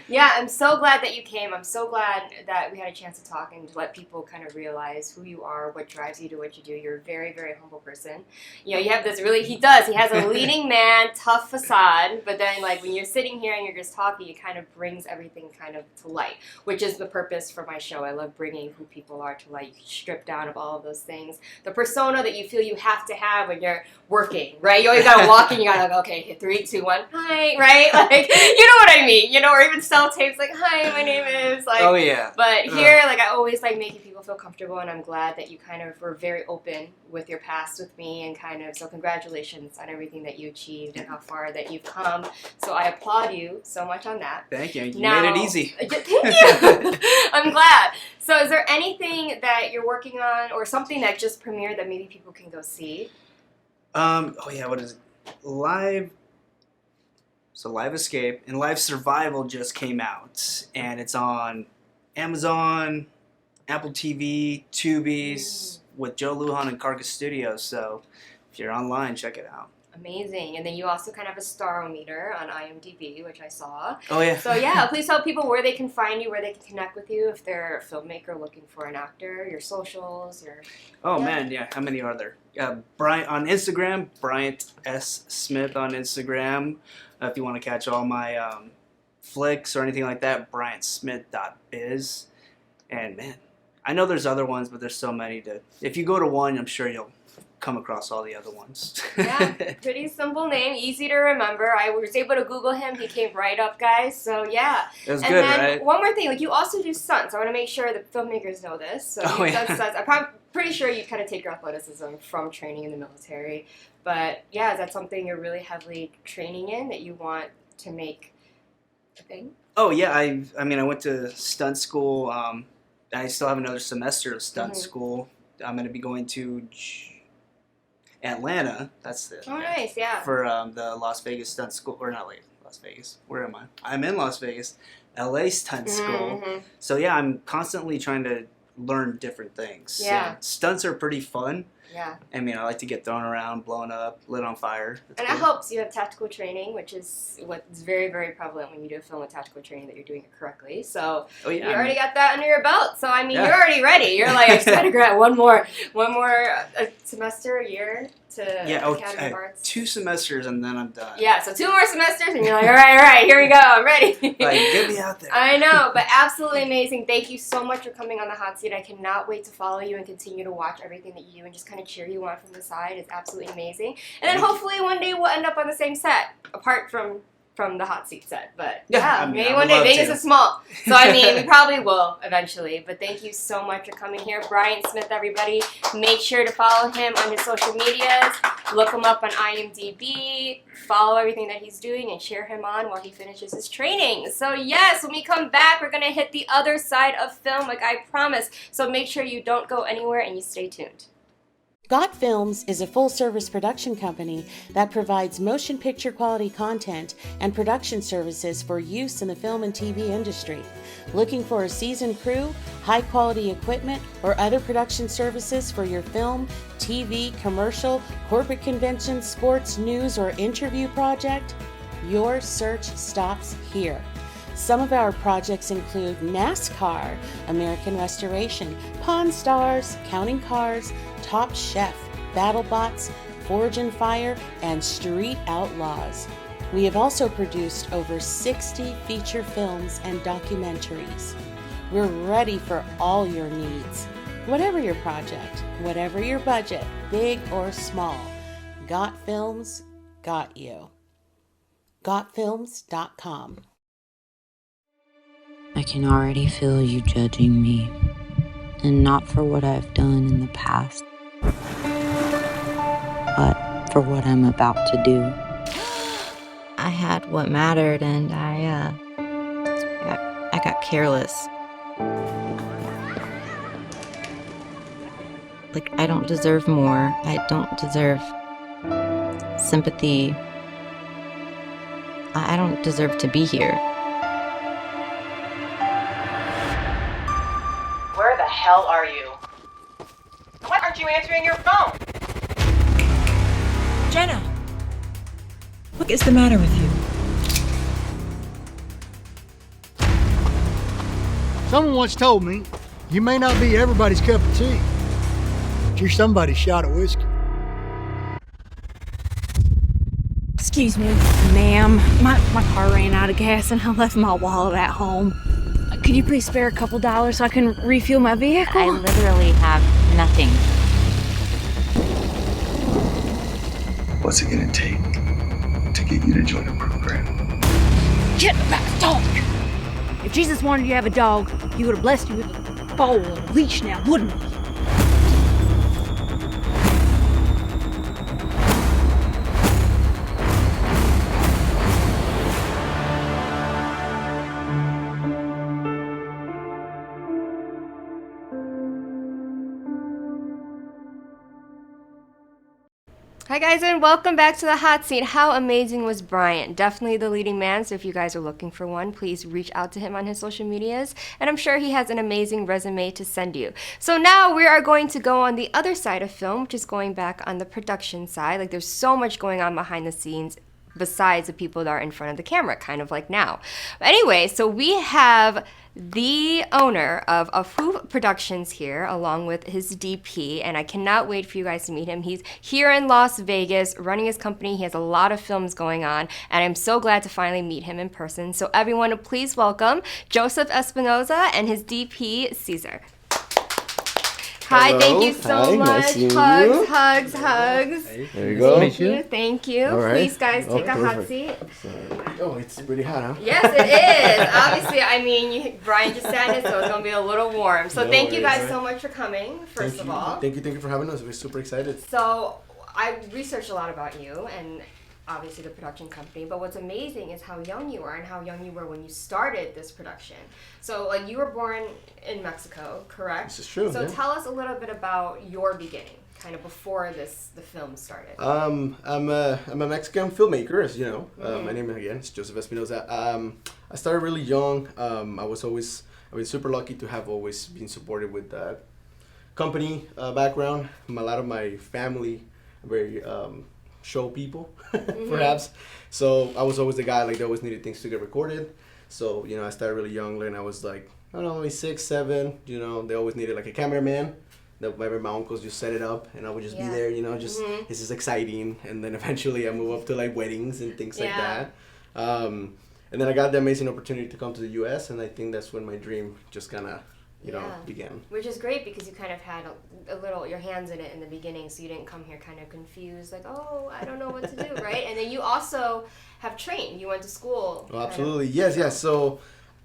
Speaker 1: Yeah, I'm so glad that you came. I'm so glad that we had a chance to talk and to let people kind of realize who you are, what drives you to what you do. You're a very, very humble person. You have this he has a leading man, tough facade, but then like when you're sitting here and you're just talking, it kind of brings everything kind of to light, which is the purpose for my show. I love bringing who people are to light. You strip down of all of those things. The persona that you feel you have to have when you're working, right? You always gotta walk in, you gotta go, okay, 3, 2, 1, hi, right? Like, you know what I mean, or even sell tapes like, hi, my name is, like,
Speaker 6: oh yeah.
Speaker 1: But here, like, I always like making people feel comfortable, and I'm glad that you kind of were very open with your past with me, and kind of, so congratulations on everything that you achieved and how far that you've come. So I applaud you so much on that.
Speaker 6: Thank you. You made it easy.
Speaker 1: Thank you. I'm glad. So is there anything that you're working on or something that just premiered that maybe people can go see?
Speaker 6: Oh yeah, what is it? Live. So Live Escape and Live Survival just came out, and it's on Amazon, Apple TV, Tubi's with Joe Lujan and Carcass Studios. So if you're online, check it out.
Speaker 1: Amazing. And then you also kind of have a star-o-meter on IMDb, which I saw.
Speaker 6: Oh yeah.
Speaker 1: So yeah, please tell people where they can find you, where they can connect with you if they're a filmmaker looking for an actor, your socials, your...
Speaker 6: Oh man, yeah. How many are there? Bryant on Instagram, Bryant S. Smith on Instagram. If you want to catch all my flicks or anything like that, BryantSmith.biz. And man, I know there's other ones, but there's so many to. If you go to one, I'm sure you'll come across all the other ones.
Speaker 1: Yeah, pretty simple name, easy to remember. I was able to Google him. He came right up, guys. So yeah.
Speaker 6: It was
Speaker 1: and
Speaker 6: good,
Speaker 1: then
Speaker 6: right?
Speaker 1: one more thing, like you also do stunts. I want to make sure the filmmakers know this. So
Speaker 6: Oh,
Speaker 1: you've
Speaker 6: yeah.
Speaker 1: done stunts. I'm pretty sure you kind of take your athleticism from training in the military. But yeah, is that something you're really heavily training in that you want to make a thing?
Speaker 6: Oh yeah, I mean I went to stunt school. I still have another semester of stunt school. I'm going to be going to Atlanta. That's it.
Speaker 1: Oh, nice, yeah.
Speaker 6: For the Las Vegas stunt school, or not Las Vegas. Where am I? I'm in Las Vegas, LA stunt school.
Speaker 1: Mm-hmm.
Speaker 6: So yeah, I'm constantly trying to learn different things.
Speaker 1: Yeah.
Speaker 6: And stunts are pretty fun.
Speaker 1: Yeah.
Speaker 6: I mean, I like to get thrown around, blown up, lit on fire. That's
Speaker 1: And
Speaker 6: cool.
Speaker 1: it helps you have tactical training, which is what's very, very prevalent when you do a film with tactical training, that you're doing it correctly. So
Speaker 6: Oh yeah.
Speaker 1: you already got that under your belt. So I mean,
Speaker 6: Yeah.
Speaker 1: you're already ready. You're like, I just gotta grab one more semester, a year to Academy of Arts.
Speaker 6: 2 semesters and then I'm done.
Speaker 1: Yeah, so 2 more semesters, and you're like, all right, here we go, I'm ready.
Speaker 6: Like, get me out there.
Speaker 1: I know, but absolutely amazing. Thank you so much for coming on the hot seat. I cannot wait to follow you and continue to watch everything that you do and just kind of cheer you on from the side. It's absolutely amazing. And then hopefully one day we'll end up on the same set, apart from the hot seat set. But yeah,
Speaker 6: I mean,
Speaker 1: maybe
Speaker 6: I
Speaker 1: one
Speaker 6: would
Speaker 1: day.
Speaker 6: love
Speaker 1: Vegas
Speaker 6: to.
Speaker 1: is small. So I mean, we probably will eventually. But thank you so much for coming here. Bryant Smith, everybody. Make sure to follow him on his social medias. Look him up on IMDb. Follow everything that he's doing and cheer him on while he finishes his training. So yes, when we come back, we're going to hit the other side of film like I promised. So make sure you don't go anywhere and you stay tuned.
Speaker 2: Got Films is a full-service production company that provides motion picture quality content and production services for use in the film and TV industry. Looking for a seasoned crew, high-quality equipment, or other production services for your film, TV, commercial, corporate convention, sports, news, or interview project? Your search stops here. Some of our projects include NASCAR, American Restoration, Pawn Stars, Counting Cars, Top Chef, BattleBots, Forge and Fire, and Street Outlaws. We have also produced over 60 feature films and documentaries. We're ready for all your needs. Whatever your project, whatever your budget, big or small, Got Films got you. GotFilms.com.
Speaker 7: I can already feel you judging me, and not for what I've done in the past, but for what I'm about to do. I had what mattered, and I got careless. Like, I don't deserve more. I don't deserve sympathy. I don't deserve to be here.
Speaker 8: Where the hell are you? Why aren't you answering your phone?
Speaker 9: Jenna! What is the matter with you?
Speaker 10: Someone once told me, you may not be everybody's cup of tea, but you're somebody's shot of whiskey.
Speaker 9: Excuse me, ma'am. My car ran out of gas and I left my wallet at home. Could you please spare a couple dollars so I can refuel my vehicle?
Speaker 7: I literally have nothing.
Speaker 11: What's it gonna take to get you to join the program?
Speaker 9: Get back, dog! If Jesus wanted you to have a dog, he would have blessed you with a bowl and a leash now, wouldn't he?
Speaker 1: Hi guys, and welcome back to the hot seat. How amazing was Bryant? Definitely the leading man, so if you guys are looking for one, please reach out to him on his social medias, and I'm sure he has an amazing resume to send you. So now we are going to go on the other side of film, which is going back on the production side. Like, there's so much going on behind the scenes besides the people that are in front of the camera, kind of like now. But anyway, so we have the owner of AHFWoof Productions here, along with his DP, and I cannot wait for you guys to meet him. He's here in Las Vegas running his company. He has a lot of films going on, and I'm so glad to finally meet him in person. So everyone, please welcome Joseph Espinoza and his DP, Ceasar. Hi,
Speaker 12: Hello.
Speaker 1: thank you so
Speaker 12: Hi,
Speaker 1: much.
Speaker 12: nice seeing
Speaker 1: Hugs,
Speaker 12: you.
Speaker 1: hugs, hugs.
Speaker 12: There you go.
Speaker 1: Thank you.
Speaker 12: All right.
Speaker 1: Please, guys, take a hot
Speaker 12: perfect.
Speaker 1: seat.
Speaker 12: Oh, it's pretty hot, huh?
Speaker 1: Yes, it is. Obviously, I mean, Brian just sat in it, so it's going to be a little warm. So
Speaker 12: No
Speaker 1: thank you
Speaker 12: worries,
Speaker 1: guys so much for coming, first of all.
Speaker 12: Thank you for having us. We're super excited.
Speaker 1: So I researched a lot about you and obviously the production company, but what's amazing is how young you are and how young you were when you started this production. So, like, you were born in Mexico, correct?
Speaker 12: This is true,
Speaker 1: So
Speaker 12: yeah.
Speaker 1: tell us a little bit about your beginning, kind of before the film started.
Speaker 12: I'm a Mexican filmmaker, as you know.
Speaker 1: Mhm.
Speaker 12: My name again is Joseph Espinoza. I started really young. I've been super lucky to have always been supported with company background. A lot of my family are very show people, perhaps. So I was always the guy, like, they always needed things to get recorded. So, you know, I started really young, and I was like, I don't know, maybe 6, 7, you know, they always needed like a cameraman. My uncles just set it up, and I would just be there, you know, just, this is exciting. And then eventually I moved up to like weddings and things like that. And then I got the amazing opportunity to come to the US, and I think that's when my dream just kind of, you know, began.
Speaker 1: Which is great because you kind of had a little, your hands in it in the beginning, so you didn't come here kind of confused, like, oh, I don't know what to do, right? And then you also have trained. You went to school.
Speaker 12: Oh, absolutely. Yes. So,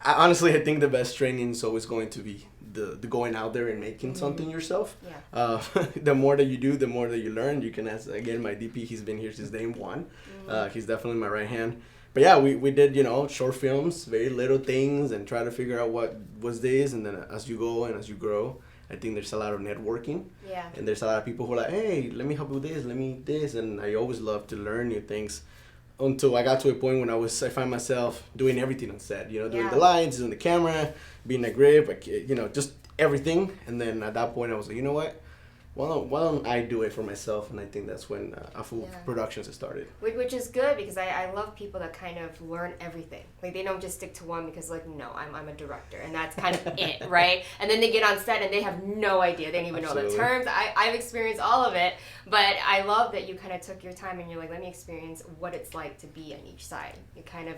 Speaker 12: honestly, I think the best training is always going to be the going out there and making something yourself.
Speaker 1: Yeah.
Speaker 12: The more that you do, the more that you learn. You can ask, again, my DP, he's been here since day one. He's definitely my right hand. But yeah, we did, you know, short films, very little things, and try to figure out what was this. And then as you go and as you grow, I think there's a lot of networking.
Speaker 1: Yeah.
Speaker 12: And there's a lot of people who are like, hey, let me help you with this, let me this. And I always love to learn new things until I got to a point when I find myself doing everything on set, you know, doing the lights, doing the camera, being a grip, like, you know, just everything. And then at that point I was like, you know what? Why don't I do it for myself? And I think that's when AHFWoof Productions started.
Speaker 1: Which is good because I love people that kind of learn everything. Like, they don't just stick to one because, like, no, I'm a director and that's kind of it, right? And then they get on set and they have no idea. They don't even know the terms. I've experienced all of it, but I love that you kind of took your time and you're like, let me experience what it's like to be on each side. It kind of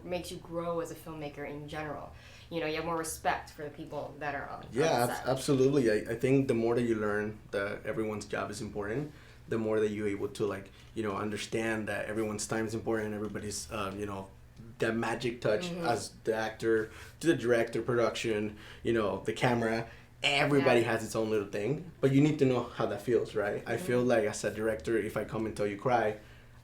Speaker 1: makes you grow as a filmmaker in general. You know, you have more respect for the people that are on set.
Speaker 12: Absolutely. I think the more that you learn that everyone's job is important, the more that you're able to, like, you know, understand that everyone's time is important, everybody's, you know, that magic touch as the actor, to the director, production, you know, the camera. Everybody has its own little thing, but you need to know how that feels, right? I feel like as a director, if I come and tell you cry,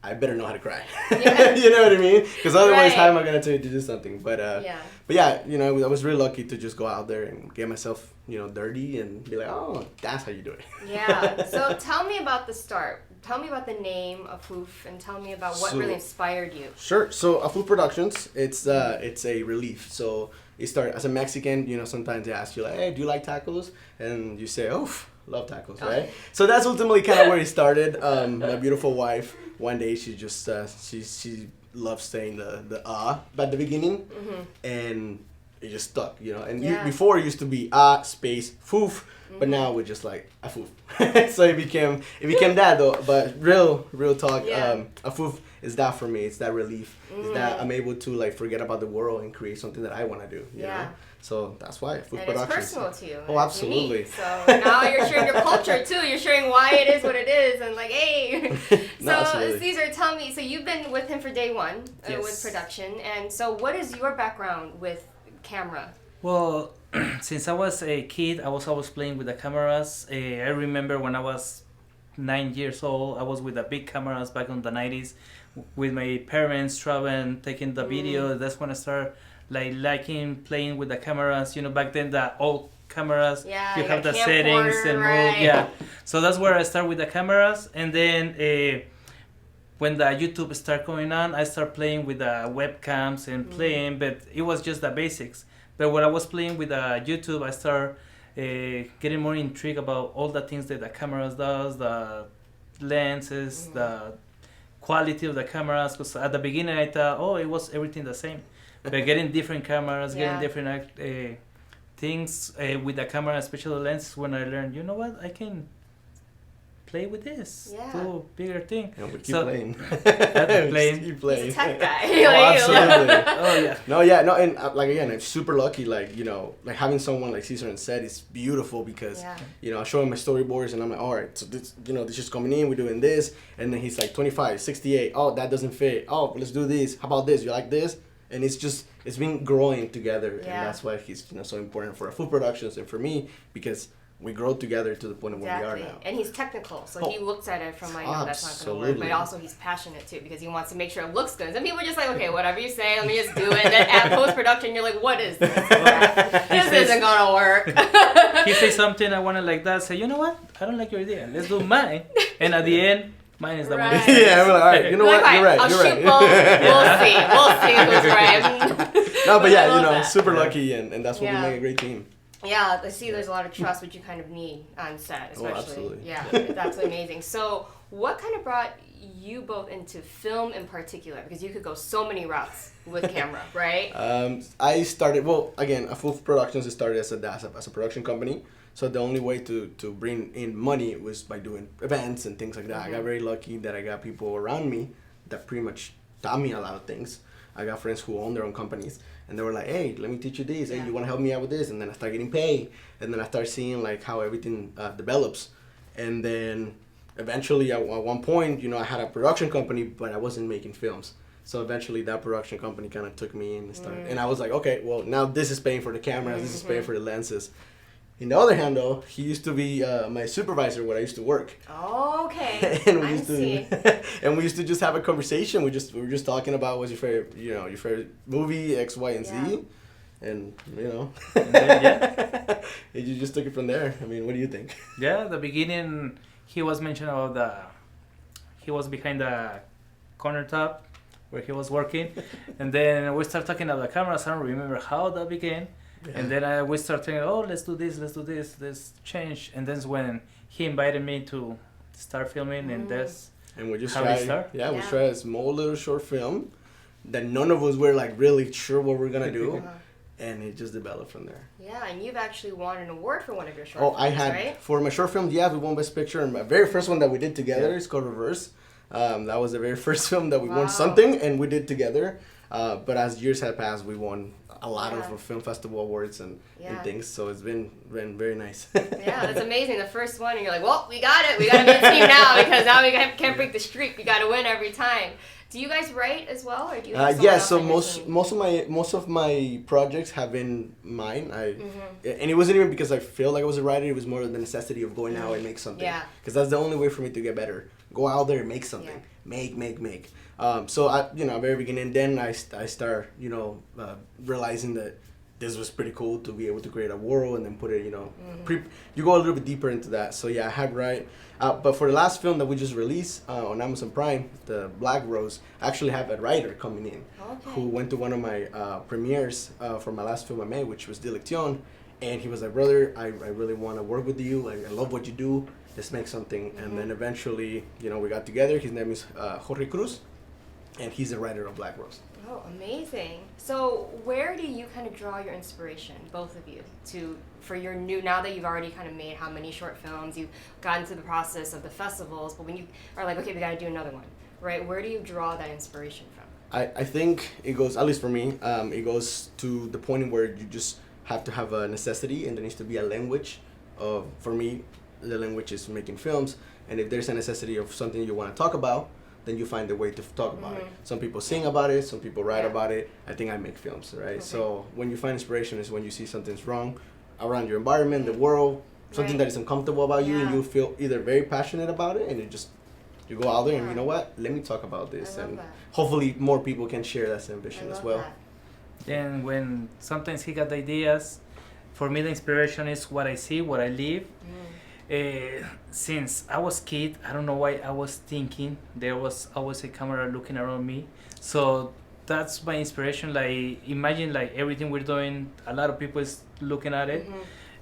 Speaker 12: I better know how to cry. You know what I mean? Because otherwise, how am I going to tell you to do something? But yeah, you know, I was really lucky to just go out there and get myself, you know, dirty and be like, oh, that's how you do it.
Speaker 1: Yeah. So tell me about the start. Tell me about the name of AHFWoof and tell me about what really inspired you.
Speaker 12: Sure. So AHFWoof Productions, it's a relief. So it started as a Mexican. You know, sometimes they ask you like, hey, do you like tacos? And you say, oh, love tacos, right? So that's ultimately kind of where it started. My beautiful wife, one day she just she loves saying the at the beginning, and it just stuck, you know. And before it used to be space foof, but now we're just like AHFWoof. So it became that though. But real talk, AHFWoof is that for me. It's that relief. It's that I'm able to, like, forget about the world and create something that I want to do. You know? So that's why AHFWoof Productions.
Speaker 1: And it's personal to you.
Speaker 12: Oh, absolutely.
Speaker 1: So now you're sharing your culture too. You're sharing why it is what it is, and like, hey. So Ceasar, tell me. So you've been with him for day one with production, and so what is your background with camera?
Speaker 13: Well, since I was a kid, I was always playing with the cameras. I remember when I was 9 years old, I was with the big cameras back in the 90s with my parents, traveling, taking the video. That's when I started liking playing with the cameras. You know, back then the old cameras.
Speaker 1: Yeah,
Speaker 13: you
Speaker 1: you
Speaker 13: have
Speaker 1: got
Speaker 13: the
Speaker 1: a
Speaker 13: settings
Speaker 1: camcorder,
Speaker 13: and
Speaker 1: right.
Speaker 13: move. Yeah. So that's where I start with the cameras, and then when the YouTube start going on, I start playing with the webcams and playing, but it was just the basics. But when I was playing with the YouTube, I start getting more intrigued about all the things that the cameras does, the lenses, the quality of the cameras. Because at the beginning I thought, oh, it was everything the same. But getting different cameras, getting different things with the camera, especially the lenses, when I learned, you know what, I can play with this, do bigger thing.
Speaker 12: And we keep playing.
Speaker 13: Keep
Speaker 12: playing.
Speaker 1: He's a tech guy.
Speaker 12: Oh, absolutely.
Speaker 13: Oh yeah.
Speaker 12: And like again, I'm super lucky. Like, you know, like having someone like Ceasar on set is beautiful because you know, I show him my storyboards and I'm like, all right, so this, you know, this is coming in, we're doing this, and then he's like 25, 68. Oh, that doesn't fit. Oh, let's do this. How about this? You like this? And it's been growing together, and that's why he's, you know, so important for our food productions and for me, because we grow together to the point of where we are now.
Speaker 1: And he's technical, so he looks at it from like, no, that's not going to work. But also he's passionate too, because he wants to make sure it looks good. Some people are just like, okay, whatever you say, let me just do it. And then at post-production, you're like, what is this? This isn't going to work.
Speaker 13: He says something I want to like that, say, you know what? I don't like your idea. Let's do mine. And at the end, mine is the one.
Speaker 12: Yeah, we're like, all right, you know what? You're right.
Speaker 1: I'll
Speaker 12: You're
Speaker 1: shoot
Speaker 12: right.
Speaker 1: both. We'll see who's right.
Speaker 12: No, but yeah, you know, super lucky, and that's what we make a great team.
Speaker 1: Yeah, I see there's a lot of trust, which you kind of need on set, especially.
Speaker 12: Oh, absolutely.
Speaker 1: Yeah, it's absolutely amazing. So what kind of brought you both into film in particular? Because you could go so many routes with camera, right?
Speaker 12: I started, well, again, AHFWoof Productions started as a production company. So the only way to bring in money was by doing events and things like that. I got very lucky that I got people around me that pretty much taught me a lot of things. I got friends who own their own companies, and they were like, hey, let me teach you this. Hey, you want to help me out with this? And then I start getting paid. And then I start seeing like how everything develops. And then eventually at one point, you know, I had a production company, but I wasn't making films. So eventually that production company kind of took me in and started. And I was like, okay, well, now this is paying for the cameras, this is paying for the lenses. On the other hand, though, he used to be my supervisor where I used to work.
Speaker 1: Okay.
Speaker 12: And we used to just have a conversation. We were just talking about what's your favorite, you know, your favorite movie, X, Y, and Z, and you know, and you just took it from there. I mean, what do you think?
Speaker 13: Yeah, the beginning, he was mentioning about he was behind the countertop where he was working, and then we started talking about the cameras. I don't remember how that began. Yeah. And then we started thinking, oh, let's do this, let's change. And that's when he invited me to start filming, and that's
Speaker 12: we just
Speaker 13: how we start.
Speaker 12: Yeah, we tried a small little short film that none of us were like really sure what we're gonna do, and it just developed from there.
Speaker 1: Yeah, and you've actually won an award for one of your short films,
Speaker 12: I had,
Speaker 1: right?
Speaker 12: For my short films, we won Best Picture, and my very first one that we did together is called Reverse. That was the very first film that we won something, and we did together. But as years have passed, we won a lot of film festival awards and things, so it's been very nice.
Speaker 1: Yeah, that's amazing. The first one, and you're like, well, we got it. We got to be a team now, because now we can't break the streak. We got to win every time. Do you guys write as well, or do you have
Speaker 12: yeah, so most of my projects have been mine. And it wasn't even because I feel like I was a writer. It was more the necessity of going out and make something. Yeah. Because that's the only way for me to get better. Go out there and make something. Make. So at very beginning, then I start realizing that this was pretty cool to be able to create a world and then put it, you go a little bit deeper into that. So yeah, I had write. But for the last film that we just released on Amazon Prime, The Black Rose, I actually have a writer coming in who went to one of my premieres for my last film I made, which was Dirección. And he was like, brother, I really want to work with you. I love what you do. Let's make something. And then eventually, we got together. His name is Jorge Cruz, and he's the writer of Black Rose.
Speaker 1: Oh, amazing. So where do you kind of draw your inspiration, both of you, for your new, now that you've already kind of made how many short films, you've gotten through the process of the festivals, but when you are like, okay, we got to do another one, right? Where do you draw that inspiration from?
Speaker 12: I think it goes, at least for me, it goes to the point where you just have to have a necessity, and there needs to be a language. For me, the language is making films, and if there's a necessity of something you want to talk about, then you find a way to talk about it. Some people sing about it, some people write about it. I think I make films, right? So when you find inspiration is when you see something's wrong around your environment, the world, something that is uncomfortable about you, and you feel either very passionate about it, and you go out there and you know what, let me talk about this, and hopefully more people can share that ambition as well.
Speaker 13: And when sometimes he got the ideas, for me the inspiration is what I see, what I live. Since I was kid, I don't know why I was thinking there was always a camera looking around me. So that's my inspiration. Like imagine like everything we're doing, a lot of people is looking at it,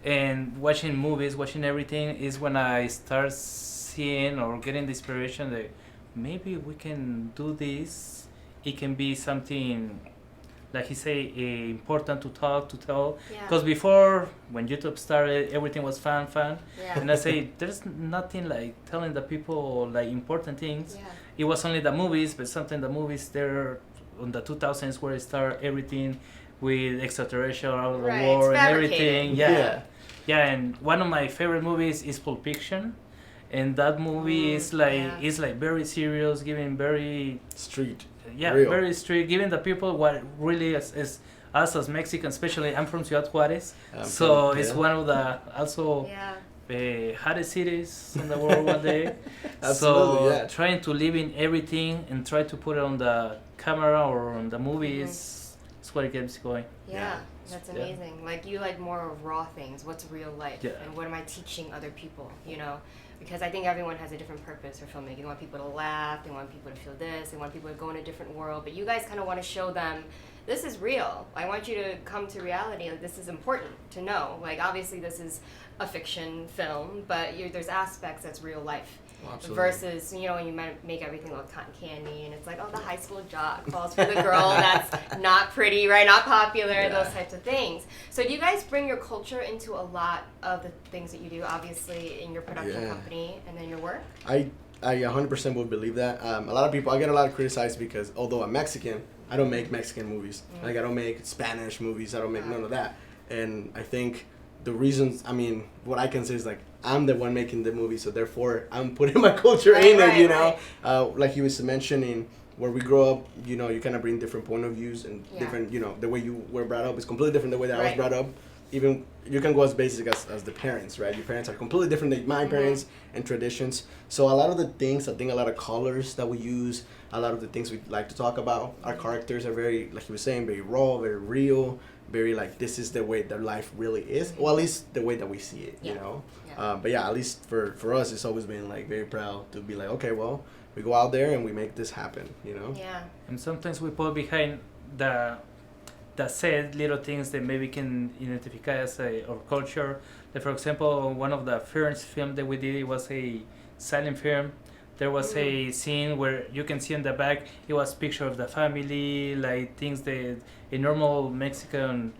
Speaker 13: and watching movies, watching everything is when I start seeing or getting the inspiration that maybe we can do this. It can be something, like he say, important to talk, to tell. Because before, when YouTube started, everything was fun.
Speaker 1: Yeah.
Speaker 13: And I say, there's nothing like telling the people like important things. It was only the movies, but sometimes the movies there on the 2000s where it started everything with extraterrestrial out of the war and everything. Yeah, and one of my favorite movies is Pulp Fiction. And that movie is like very serious, giving very
Speaker 12: street.
Speaker 13: Real. Very street, giving the people what really is us as Mexicans, especially I'm from Ciudad Juarez, so it's one of the also hottest cities in the world one day. So trying to live in everything and try to put it on the camera or on the movies is what it gets going.
Speaker 1: That's amazing. Like you like more raw things. What's real life, and what am I teaching other people? You know, because I think everyone has a different purpose for filmmaking. They want people to laugh. They want people to feel this. They want people to go in a different world. But you guys kind of want to show them this is real. I want you to come to reality. Like this is important to know. Like obviously this is a fiction film, but there's aspects that's real life. Versus, you know, when you make everything look cotton candy and it's like, oh, the high school jock falls for the girl that's not pretty, right? Not popular, those types of things. So do you guys bring your culture into a lot of the things that you do, obviously, in your production company and then your work?
Speaker 12: I 100% would believe that. A lot of people, I get a lot of criticized because although I'm Mexican, I don't make Mexican movies. Like I don't make Spanish movies. I don't make none of that. And I think the reasons, I mean, what I can say is like, I'm the one making the movie, so therefore I'm putting my culture in it, you know? Like he was mentioning, where we grow up, you know, you kind of bring different point of views and different, you know, the way you were brought up is completely different than the way that I was brought up. Even, you can go as basic as the parents, right? Your parents are completely different than my parents and traditions. So a lot of the things, I think a lot of colors that we use, a lot of the things we like to talk about, our characters are very, like he was saying, very raw, very real, very like, this is the way their life really is, or at least the way that we see it, you know? But yeah, at least for us, it's always been like very proud to be like, okay, well, we go out there and we make this happen, you know?
Speaker 13: And sometimes we put behind the said little things that maybe can identify as our culture. Like for example, one of the first film that we did, it was a silent film. There was a scene where you can see in the back, it was picture of the family, like things that a normal Mexican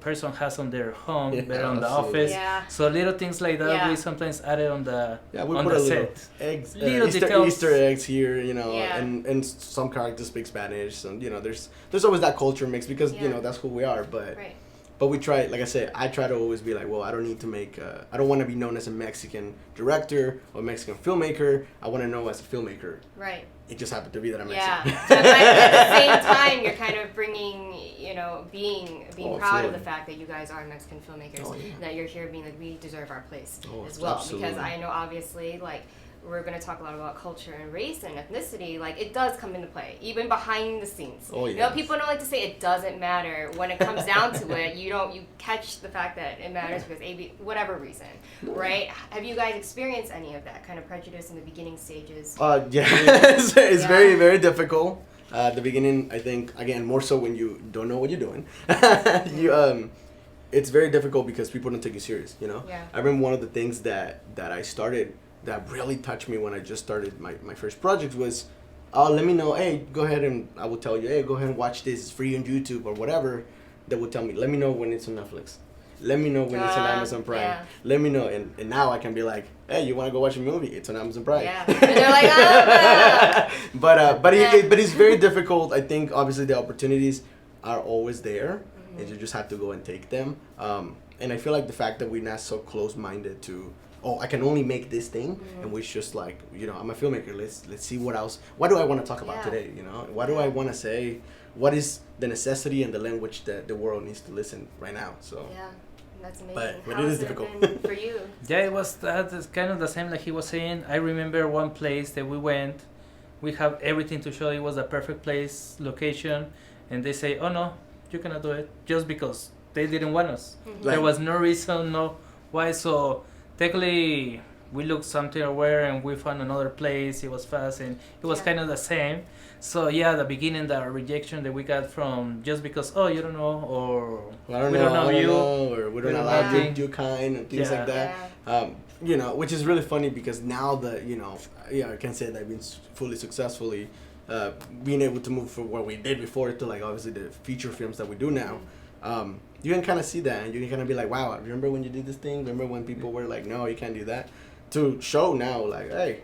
Speaker 13: person has on their home, but on the office. So little things like that we sometimes added on the on the set.
Speaker 12: Eggs,
Speaker 13: little
Speaker 12: Easter eggs here, you know, and some characters speak Spanish, and you know, there's always that culture mix because you know that's who we are, but we try, like I said, I try to always be like, well, I don't need to make, I don't want to be known as a Mexican director or Mexican filmmaker. I want to know as a filmmaker.
Speaker 1: Right.
Speaker 12: It just happened to be that I'm Mexican.
Speaker 1: But at the same time, you're kind of bringing, you know, being proud of the fact that you guys are Mexican filmmakers, and that you're here being like, we deserve our place as well. Because I know obviously, like, we're going to talk a lot about culture and race and ethnicity. Like, it does come into play, even behind the scenes. You know, people don't like to say it doesn't matter. When it comes down to it, you catch the fact that it matters because whatever reason, right? Have you guys experienced any of that kind of prejudice in the beginning stages?
Speaker 12: It's very, very difficult. At the beginning, I think, again, more so when you don't know what you're doing. It's very difficult because people don't take you serious, you know? I remember one of the things that I started that really touched me when I just started my first project was, let me know, hey, go ahead and I will tell you, hey, go ahead and watch this, it's free on YouTube or whatever. They will tell me, let me know when it's on Netflix. Let me know when it's on Amazon Prime. Let me know, and now I can be like, hey, you want to go watch a movie? It's on Amazon Prime.
Speaker 1: And they're like, oh, no.
Speaker 12: But it's very difficult. I think obviously the opportunities are always there, and you just have to go and take them. And I feel like the fact that we're not so close-minded to, I can only make this thing, and we're just like, you know, I'm a filmmaker. Let's see what else. What do I want to talk about today? You know, what do I want to say? What is the necessity and the language that the world needs to listen right now? So
Speaker 1: that's amazing.
Speaker 12: But it is difficult
Speaker 1: been for you.
Speaker 13: It was that's kind of the same like he was saying. I remember one place that we went. We have everything to show. It was a perfect place, location, and they say, "Oh no, you cannot do it," just because they didn't want us.
Speaker 1: Mhm.
Speaker 13: There was no reason, no why. So technically, we looked something aware and we found another place. It was fast and it was kind of the same. So yeah, the beginning, the rejection that we got from just because you don't know, or
Speaker 12: I don't
Speaker 13: we
Speaker 12: know,
Speaker 13: don't know you,
Speaker 12: or we don't allow
Speaker 13: nothing.
Speaker 12: you to do kind and things like that. You know, which is really funny because now that I can say that I've been fully successfully being able to move from what we did before to like obviously the feature films that we do now. You can kind of see that, and you can kind of be like, wow, remember when you did this thing? Remember when people were like, no, you can't do that? To show now, like, hey,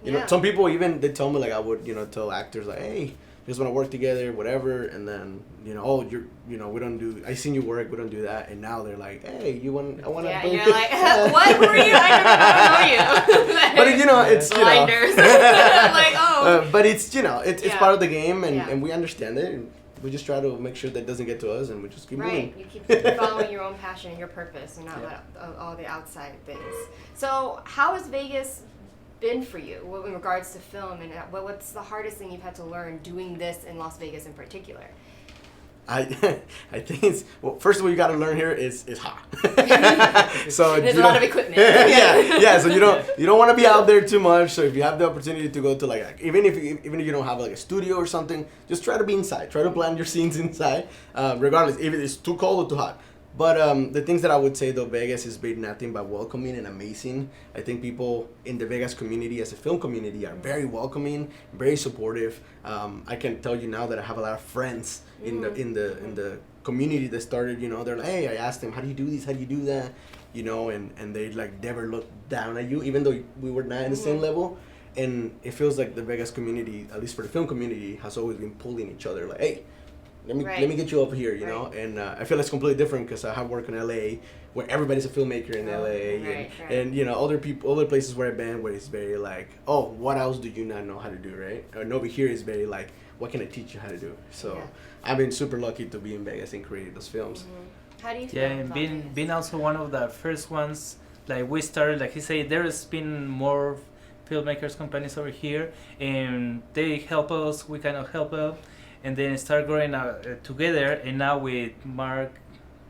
Speaker 12: you know, some people even, they tell me, like, I would, tell actors, like, hey, just want to work together, whatever, and then, we don't do, I seen you work, we don't do that, and now they're like, hey, I want to
Speaker 1: bring you're like, what were you? I don't know you.
Speaker 12: But, it's,
Speaker 1: blinders. Like, oh.
Speaker 12: But it's, it's part of the game, and we understand it, and we just try to make sure that doesn't get to us, and we just keep moving.
Speaker 1: You keep following your own passion and your purpose, and not let all the outside things. So, how has Vegas been for you in regards to film, and what's the hardest thing you've had to learn doing this in Las Vegas in particular?
Speaker 12: I think it's, well, first of all, you got to learn here is hot. So
Speaker 1: there's a lot of equipment.
Speaker 12: yeah. So you don't want to be out there too much. So if you have the opportunity to go to like even if you don't have like a studio or something, just try to be inside. Try to plan your scenes inside, regardless if it's too cold or too hot. But the things that I would say though, Vegas has been nothing but welcoming and amazing. I think people in the Vegas community, as a film community, are very welcoming, very supportive. I can tell you now that I have a lot of friends in the community that started. They're like, hey, I asked them, how do you do this? How do you do that? And they like never look down at you, even though we were not in the same level. And it feels like the Vegas community, at least for the film community, has always been pulling each other. Like, hey, let me get you up here, and I feel it's completely different because I have worked in LA where everybody's a filmmaker in LA, and other places where I've been where it's very like, oh, what else do you not know how to do, right? And over here is very like, what can I teach you how to do? So I've been super lucky to be in Vegas and create those films.
Speaker 1: How do you feel?
Speaker 13: Yeah, and being also one of the first ones, like we started, like he said, there's been more filmmakers companies over here, and they help us, we kind of help out. And then start growing together, and now with Mark,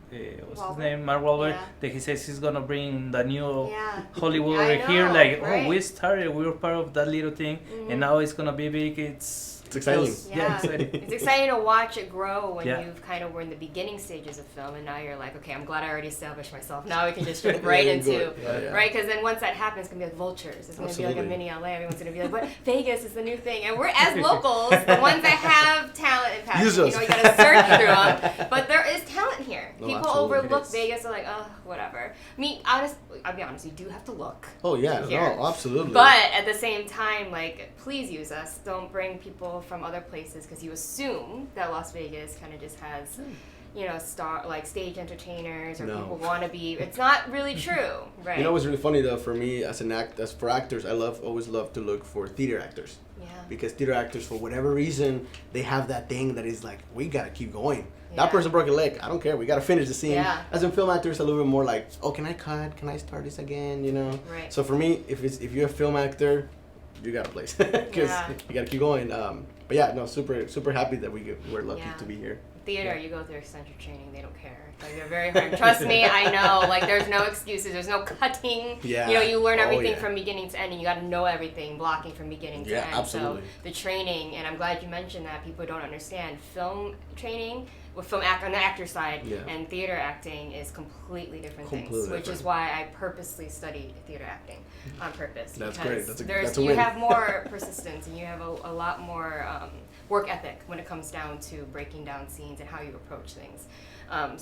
Speaker 13: what's his name? Mark Wahlberg, that he says he's gonna bring the new Hollywood over here. Like, we started, we were part of that little thing, and now it's gonna be big. It's
Speaker 12: exciting.
Speaker 1: Exciting. It's exciting to watch it grow when you've kind of were in the beginning stages of film, and now you're like, okay, I'm glad I already established myself. Now we can just jump right into, right? Because then once that happens, it's gonna be like vultures. It's gonna be like a mini LA. Everyone's gonna be like, but Vegas is the new thing, and we're as locals, the ones that have talent and passion. You gotta search through them, but there is talent here. People overlook Vegas. They're like, oh, whatever. I'll be honest. You do have to look.
Speaker 12: Oh yeah, no, absolutely.
Speaker 1: But at the same time, like, please use us. Don't bring people from other places because you assume that Las Vegas kind of just has, stage entertainers or people want to be. It's not really true, right?
Speaker 12: You know what's really funny though for me as for actors, I always love to look for theater actors. Yeah. Because theater actors, for whatever reason, they have that thing that is like, we gotta keep going. Yeah. That person broke a leg. I don't care. We gotta finish the scene. Yeah. As in film actors, a little bit more like, oh, can I cut? Can I start this again? Right. So for me, if you're a film actor, you got a place because you got to keep going. But yeah, no, super happy that we're lucky to be here.
Speaker 1: Theater, you go through eccentric training, they don't care. Like, they're very hard. Trust me, I know. Like, there's no excuses. There's no cutting. Yeah. You learn everything from beginning to end, and you got to know everything, blocking from beginning to end.
Speaker 12: Absolutely.
Speaker 1: So the training, and I'm glad you mentioned that. People don't understand film training. With film on the actor side and theater acting is completely different things, which is why I purposely studied theater acting on purpose.
Speaker 12: That's great. That's
Speaker 1: a win. You have more persistence and you have a lot more work ethic when it comes down to breaking down scenes and how you approach things.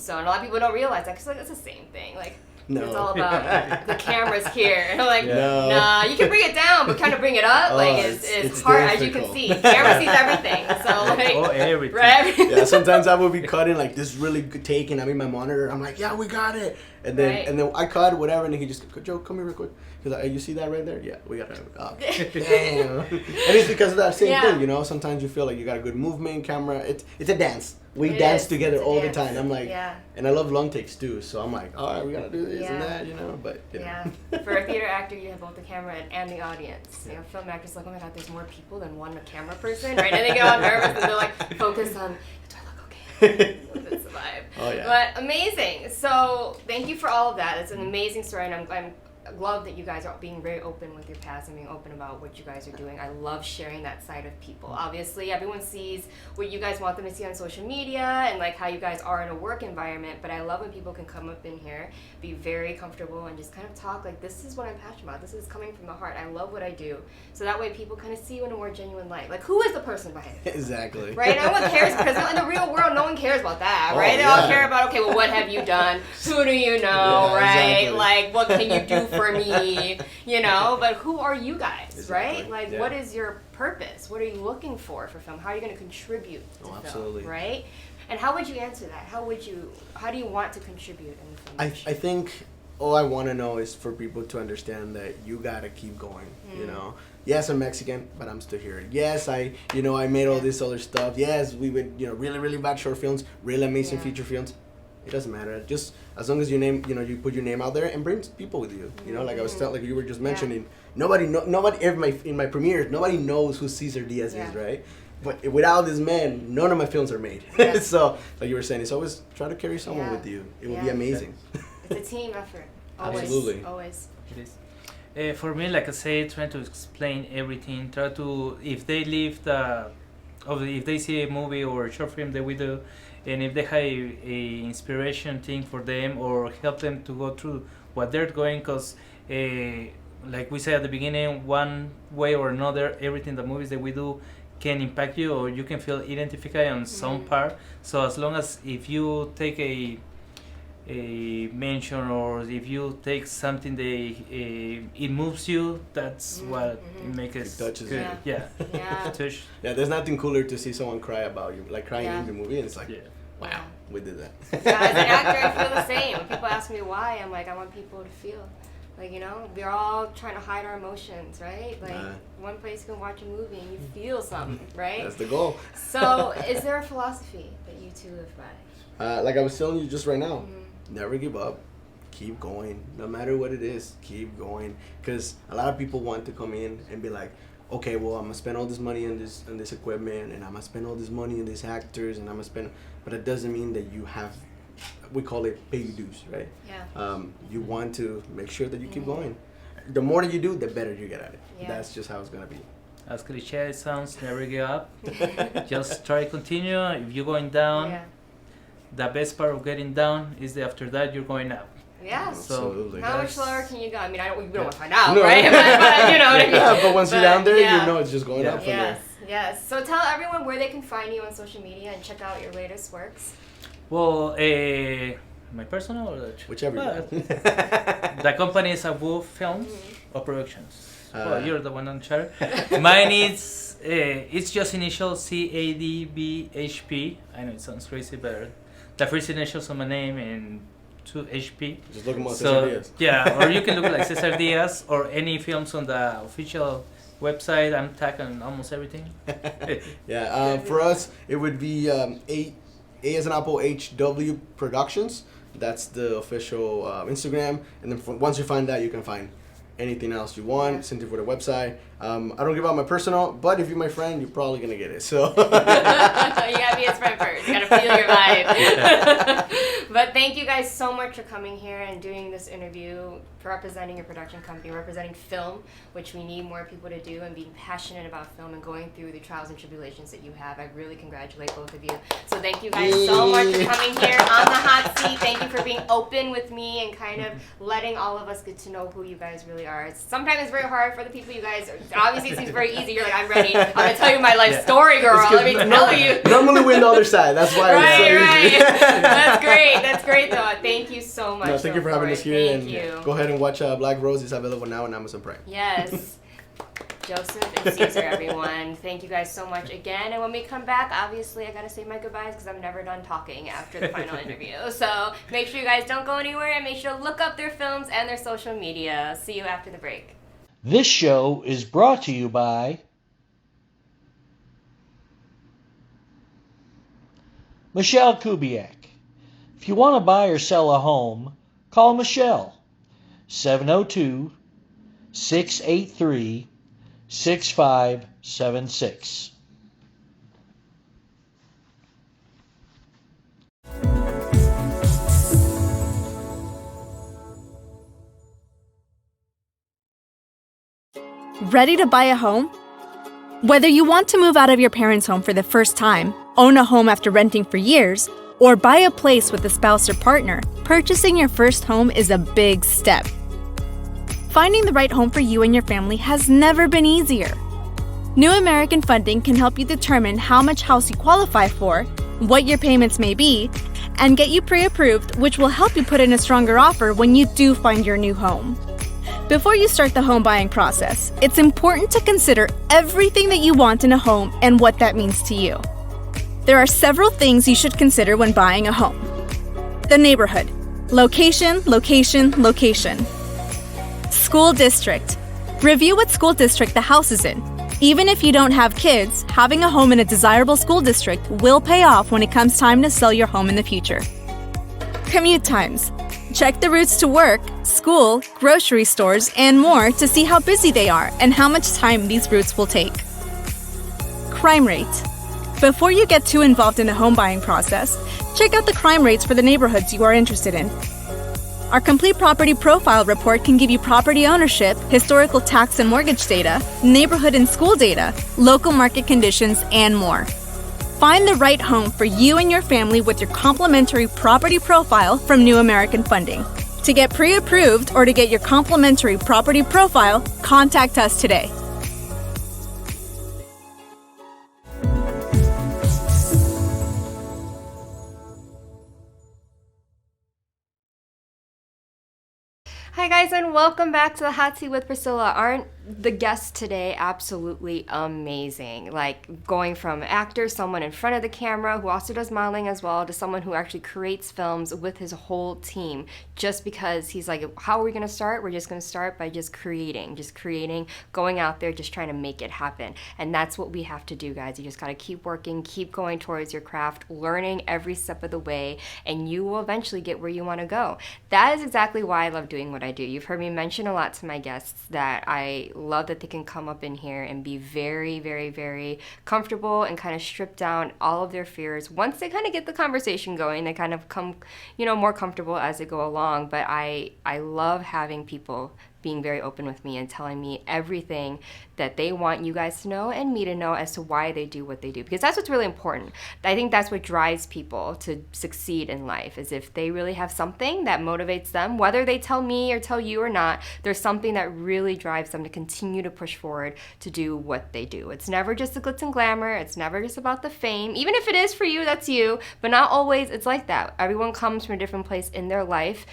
Speaker 1: So and a lot of people don't realize that because it's the same thing. Like, it's all about the cameras here. And I'm like, nah, you can bring it down, but kind of bring it up. It's hard, as you can see. Camera sees everything. So,
Speaker 13: everything.
Speaker 1: Right?
Speaker 12: Yeah, sometimes I will be cutting like this really good take, and I'm in my monitor. I'm like, yeah, we got it. And then I cut whatever, and then he just, Joe, come here real quick. He's like, hey, you see that right there? Yeah, we got it. Oh, damn. And it's because of that same thing, Sometimes you feel like you got a good movement, camera. It's a dance. We dance together all the time. I'm like, and I love long takes too. So I'm like, all right, we gotta do this and that, But
Speaker 1: for a theater actor, you have both the camera and the audience. Film actors like, oh my god, there's more people than one camera person, right? And they get all nervous and they're like, focus on, do I look okay? Survive.
Speaker 12: Oh, yeah.
Speaker 1: But amazing. So thank you for all of that. It's an amazing story, and I'm love that you guys are being very open with your past and being open about what you guys are doing. I love sharing that side of people. Obviously, everyone sees what you guys want them to see on social media and like how you guys are in a work environment, but I love when people can come up in here, be very comfortable and just kind of talk like, this is what I'm passionate about. This is coming from the heart. I love what I do. So that way people kind of see you in a more genuine light. Like, who is the person behind it?
Speaker 12: Exactly.
Speaker 1: Right? No one cares, because in the real world, no one cares about that,
Speaker 12: Oh,
Speaker 1: right? They
Speaker 12: yeah.
Speaker 1: all care about, okay, well, what have you done? Who do you know,
Speaker 12: Yeah,
Speaker 1: right?
Speaker 12: exactly.
Speaker 1: Like, what can you do for me? You know, but who are you guys,
Speaker 12: Exactly.
Speaker 1: right? Like,
Speaker 12: Yeah.
Speaker 1: what is your purpose? What are you looking for film? How are you going to contribute to film,
Speaker 12: absolutely.
Speaker 1: right? And how would you answer that? How do you want to contribute in the film
Speaker 12: I
Speaker 1: industry?
Speaker 12: think all I want to know is for people to understand that you gotta keep going. You know, yes, I'm Mexican, but I'm still here. Yes, I made all this other stuff. Yes, we would, really, really bad short films, really amazing feature films. It doesn't matter. Just as long as you put your name out there and bring people with you. You know, like I was like you were just mentioning, nobody in my premiere, nobody knows who Ceasar Diaz is, right? But without this man, none of my films are made. So, like you were saying, it's always try to carry someone with you. It would be amazing.
Speaker 1: It's a team effort. Always.
Speaker 12: Absolutely.
Speaker 1: Always.
Speaker 13: It is. For me, like I say, trying to explain everything. Try to, if they leave if they see a movie or a short film that we do, and if they have a inspiration thing for them or help them to go through what they're going, because like we said at the beginning, one way or another, everything the movies that we do can impact you, or you can feel identified on some part. So as long as if you take a mention, or if you take something that it moves you, that's what it makes it
Speaker 12: touches
Speaker 13: good.
Speaker 12: you.
Speaker 1: Yeah.
Speaker 13: Touch.
Speaker 12: Yeah, there's nothing cooler to see someone cry about you, like crying in the movie, and it's like, wow, we did that.
Speaker 1: Yeah, as an actor, I feel the same. When people ask me why, I'm like, I want people to feel. Like, we're all trying to hide our emotions, right? Like, one place you can watch a movie and you feel something, right?
Speaker 12: That's the goal.
Speaker 1: So, is there a philosophy that you two live by?
Speaker 12: Like I was telling you just right now, never give up. Keep going. No matter what it is, keep going. Because a lot of people want to come in and be like, okay, well, I'm going to spend all this money on this equipment, and I'm going to spend all this money on these actors, and I'm going to spend... But it doesn't mean that you have... We call it pay your dues, right?
Speaker 1: Yeah.
Speaker 12: You want to make sure that you keep going. The more that you do, the better you get at it.
Speaker 1: Yeah.
Speaker 12: That's just how it's going to be.
Speaker 13: As cliche it sounds, never give up. Just try to continue. If you're going down, the best part of getting down is that after that you're going up.
Speaker 1: Yeah.
Speaker 12: Absolutely.
Speaker 1: So, how much lower can you go? I mean, we don't want to find out, right? But you know what I mean?
Speaker 12: Yeah, but once you're down there, you know it's just going up from there.
Speaker 1: Yes. So tell everyone where they can find you on social media and check out your latest works.
Speaker 13: Well, my personal or the
Speaker 12: whichever.
Speaker 13: The company is AHFWoof Films or Productions. Well, you're the one on charge. Mine is it's just initial CADBHP. I know it sounds crazy, but the first initials of my name and 2 HP.
Speaker 12: Just look at Ceasar Diaz.
Speaker 13: Yeah, or you can look like Ceasar Diaz or any films on the official website. I'm tagged on almost everything.
Speaker 12: For us, it would be A as an Apple, HW Productions. That's the official Instagram. And then once you find that, you can find anything else you want. Send it for the website. I don't give out my personal, but if you're my friend, you're probably going to get it. So
Speaker 1: you gotta be his friend first. You gotta feel your vibe. But thank you guys so much for coming here and doing this interview, representing your production company, representing film, which we need more people to do, and being passionate about film and going through the trials and tribulations that you have. I really congratulate both of you. So thank you guys so much for coming here on the hot seat. Thank you for being open with me and kind of letting all of us get to know who you guys really are. Sometimes it's very hard for the people you guys are. Obviously, it seems very easy. You're like, I'm ready. I'm going to tell you my life story, girl. Let me tell you.
Speaker 12: Normally we're on the other side. That's why it's so easy.
Speaker 1: That's great. That's great, though. Thank you so much.
Speaker 12: No, thank you for having us here.
Speaker 1: Thank you.
Speaker 12: Go ahead and watch Black Rose. It's available now on Amazon Prime.
Speaker 1: Yes. Joseph and Ceasar, everyone. Thank you guys so much again. And when we come back, obviously, I got to say my goodbyes because I'm never done talking after the final interview. So make sure you guys don't go anywhere and make sure to look up their films and their social media. See you after the break.
Speaker 3: This show is brought to you by Michelle Kubiak. If you want to buy or sell a home, call Michelle. 702-683-6576.
Speaker 9: Ready to buy a home? Whether you want to move out of your parents' home for the first time, own a home after renting for years, or buy a place with a spouse or partner, purchasing your first home is a big step. Finding the right home for you and your family has never been easier. New American Funding can help you determine how much house you qualify for, what your payments may be, and get you pre-approved, which will help you put in a stronger offer when you do find your new home. Before you start the home buying process, it's important to consider everything that you want in a home and what that means to you. There are several things you should consider when buying a home. The neighborhood. Location, location, location. School district. Review what school district the house is in. Even if you don't have kids, having a home in a desirable school district will pay off when it comes time to sell your home in the future. Commute times. Check the routes to work, school, grocery stores, and more to see how busy they are and how much time these routes will take. Crime rate. Before you get too involved in the home buying process, check out the crime rates for the neighborhoods you are interested in. Our complete property profile report can give you property ownership, historical tax and mortgage data, neighborhood and school data, local market conditions, and more. Find the right home for you and your family with your complimentary property profile from New American Funding. To get pre-approved or to get your complimentary property profile, contact us today.
Speaker 1: Hi guys, and welcome back to the Hot Seat with Priscilla. Aren't the guests today absolutely amazing? Like going from actor, someone in front of the camera who also does modeling as well, to someone who actually creates films with his whole team. Just because he's like, how are we going to start? We're just going to start by just creating, going out there, just trying to make it happen. And that's what we have to do, guys. You just got to keep working, keep going towards your craft, learning every step of the way, and you will eventually get where you want to go. That is exactly why I love doing what I do. You've heard me mention a lot to my guests that I love that they can come up in here and be very, very, very comfortable and kind of strip down all of their fears. Once they kind of get the conversation going, they kind of come, more comfortable as they go along. But I love having people being very open with me and telling me everything that they want you guys to know and me to know as to why they do what they do, because that's what's really important. I think that's what drives people to succeed in life, is if they really have something that motivates them, whether they tell me or tell you or not, there's something that really drives them to continue to push forward to do what they do. It's never just the glitz and glamour. It's never just about the fame. Even if it is for you, that's you, but not always it's like that. Everyone comes from a different place in their life.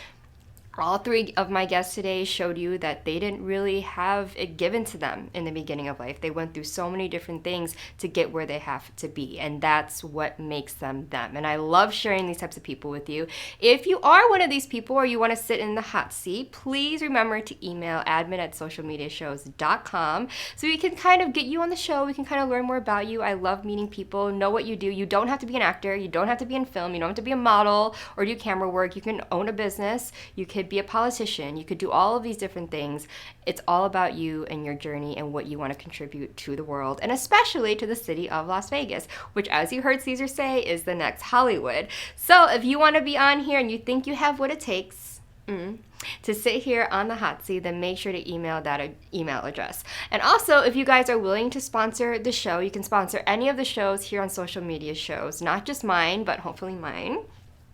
Speaker 1: All three of my guests today showed you that they didn't really have it given to them in the beginning of life. They went through so many different things to get where they have to be, and that's what makes them them. And I love sharing these types of people with you. If you are one of these people or you want to sit in the hot seat, please remember to email admin@socialmediashows.com so we can kind of get you on the show. We can kind of learn more about you. I love meeting people, know what you do. You don't have to be an actor. You don't have to be in film. You don't have to be a model or do camera work. You can own a business. You could be a politician. You could do all of these different things. It's all about you and your journey and what you want to contribute to the world, and especially to the city of Las Vegas, which, as you heard Ceasar say, is the next Hollywood. So if you want to be on here and you think you have what it takes to sit here on the hot seat, then make sure to email that email address. And also, if you guys are willing to sponsor the show, you can sponsor any of the shows here on Social Media Shows, not just mine, but hopefully mine.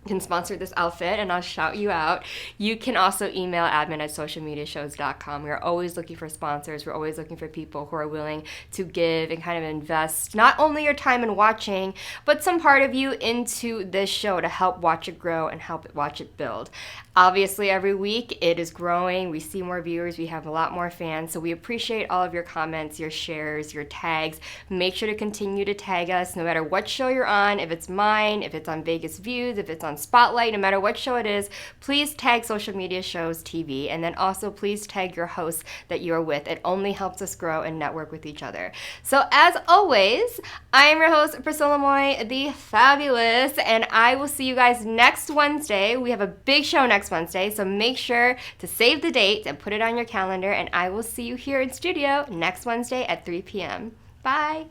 Speaker 1: You can sponsor this outfit and I'll shout you out. You can also email admin@socialmediashows.com. We're always looking for sponsors. We're always looking for people who are willing to give and kind of invest not only your time in watching, but some part of you into this show to help watch it grow and help it watch it build. Obviously, every week it is growing. We see more viewers. We have a lot more fans. So we appreciate all of your comments, your shares, your tags. Make sure to continue to tag us no matter what show you're on. If it's mine, if it's on Vegas Views, if it's on Spotlight, no matter what show it is, please tag Social Media Shows TV. And then also please tag your hosts that you are with. It only helps us grow and network with each other. So as always, I am your host, Priscilla Moy, the Fabulous, and I will see you guys next Wednesday. We have a big show next Wednesday, so make sure to save the date and put it on your calendar, and I will see you here in studio next Wednesday at 3 p.m. Bye!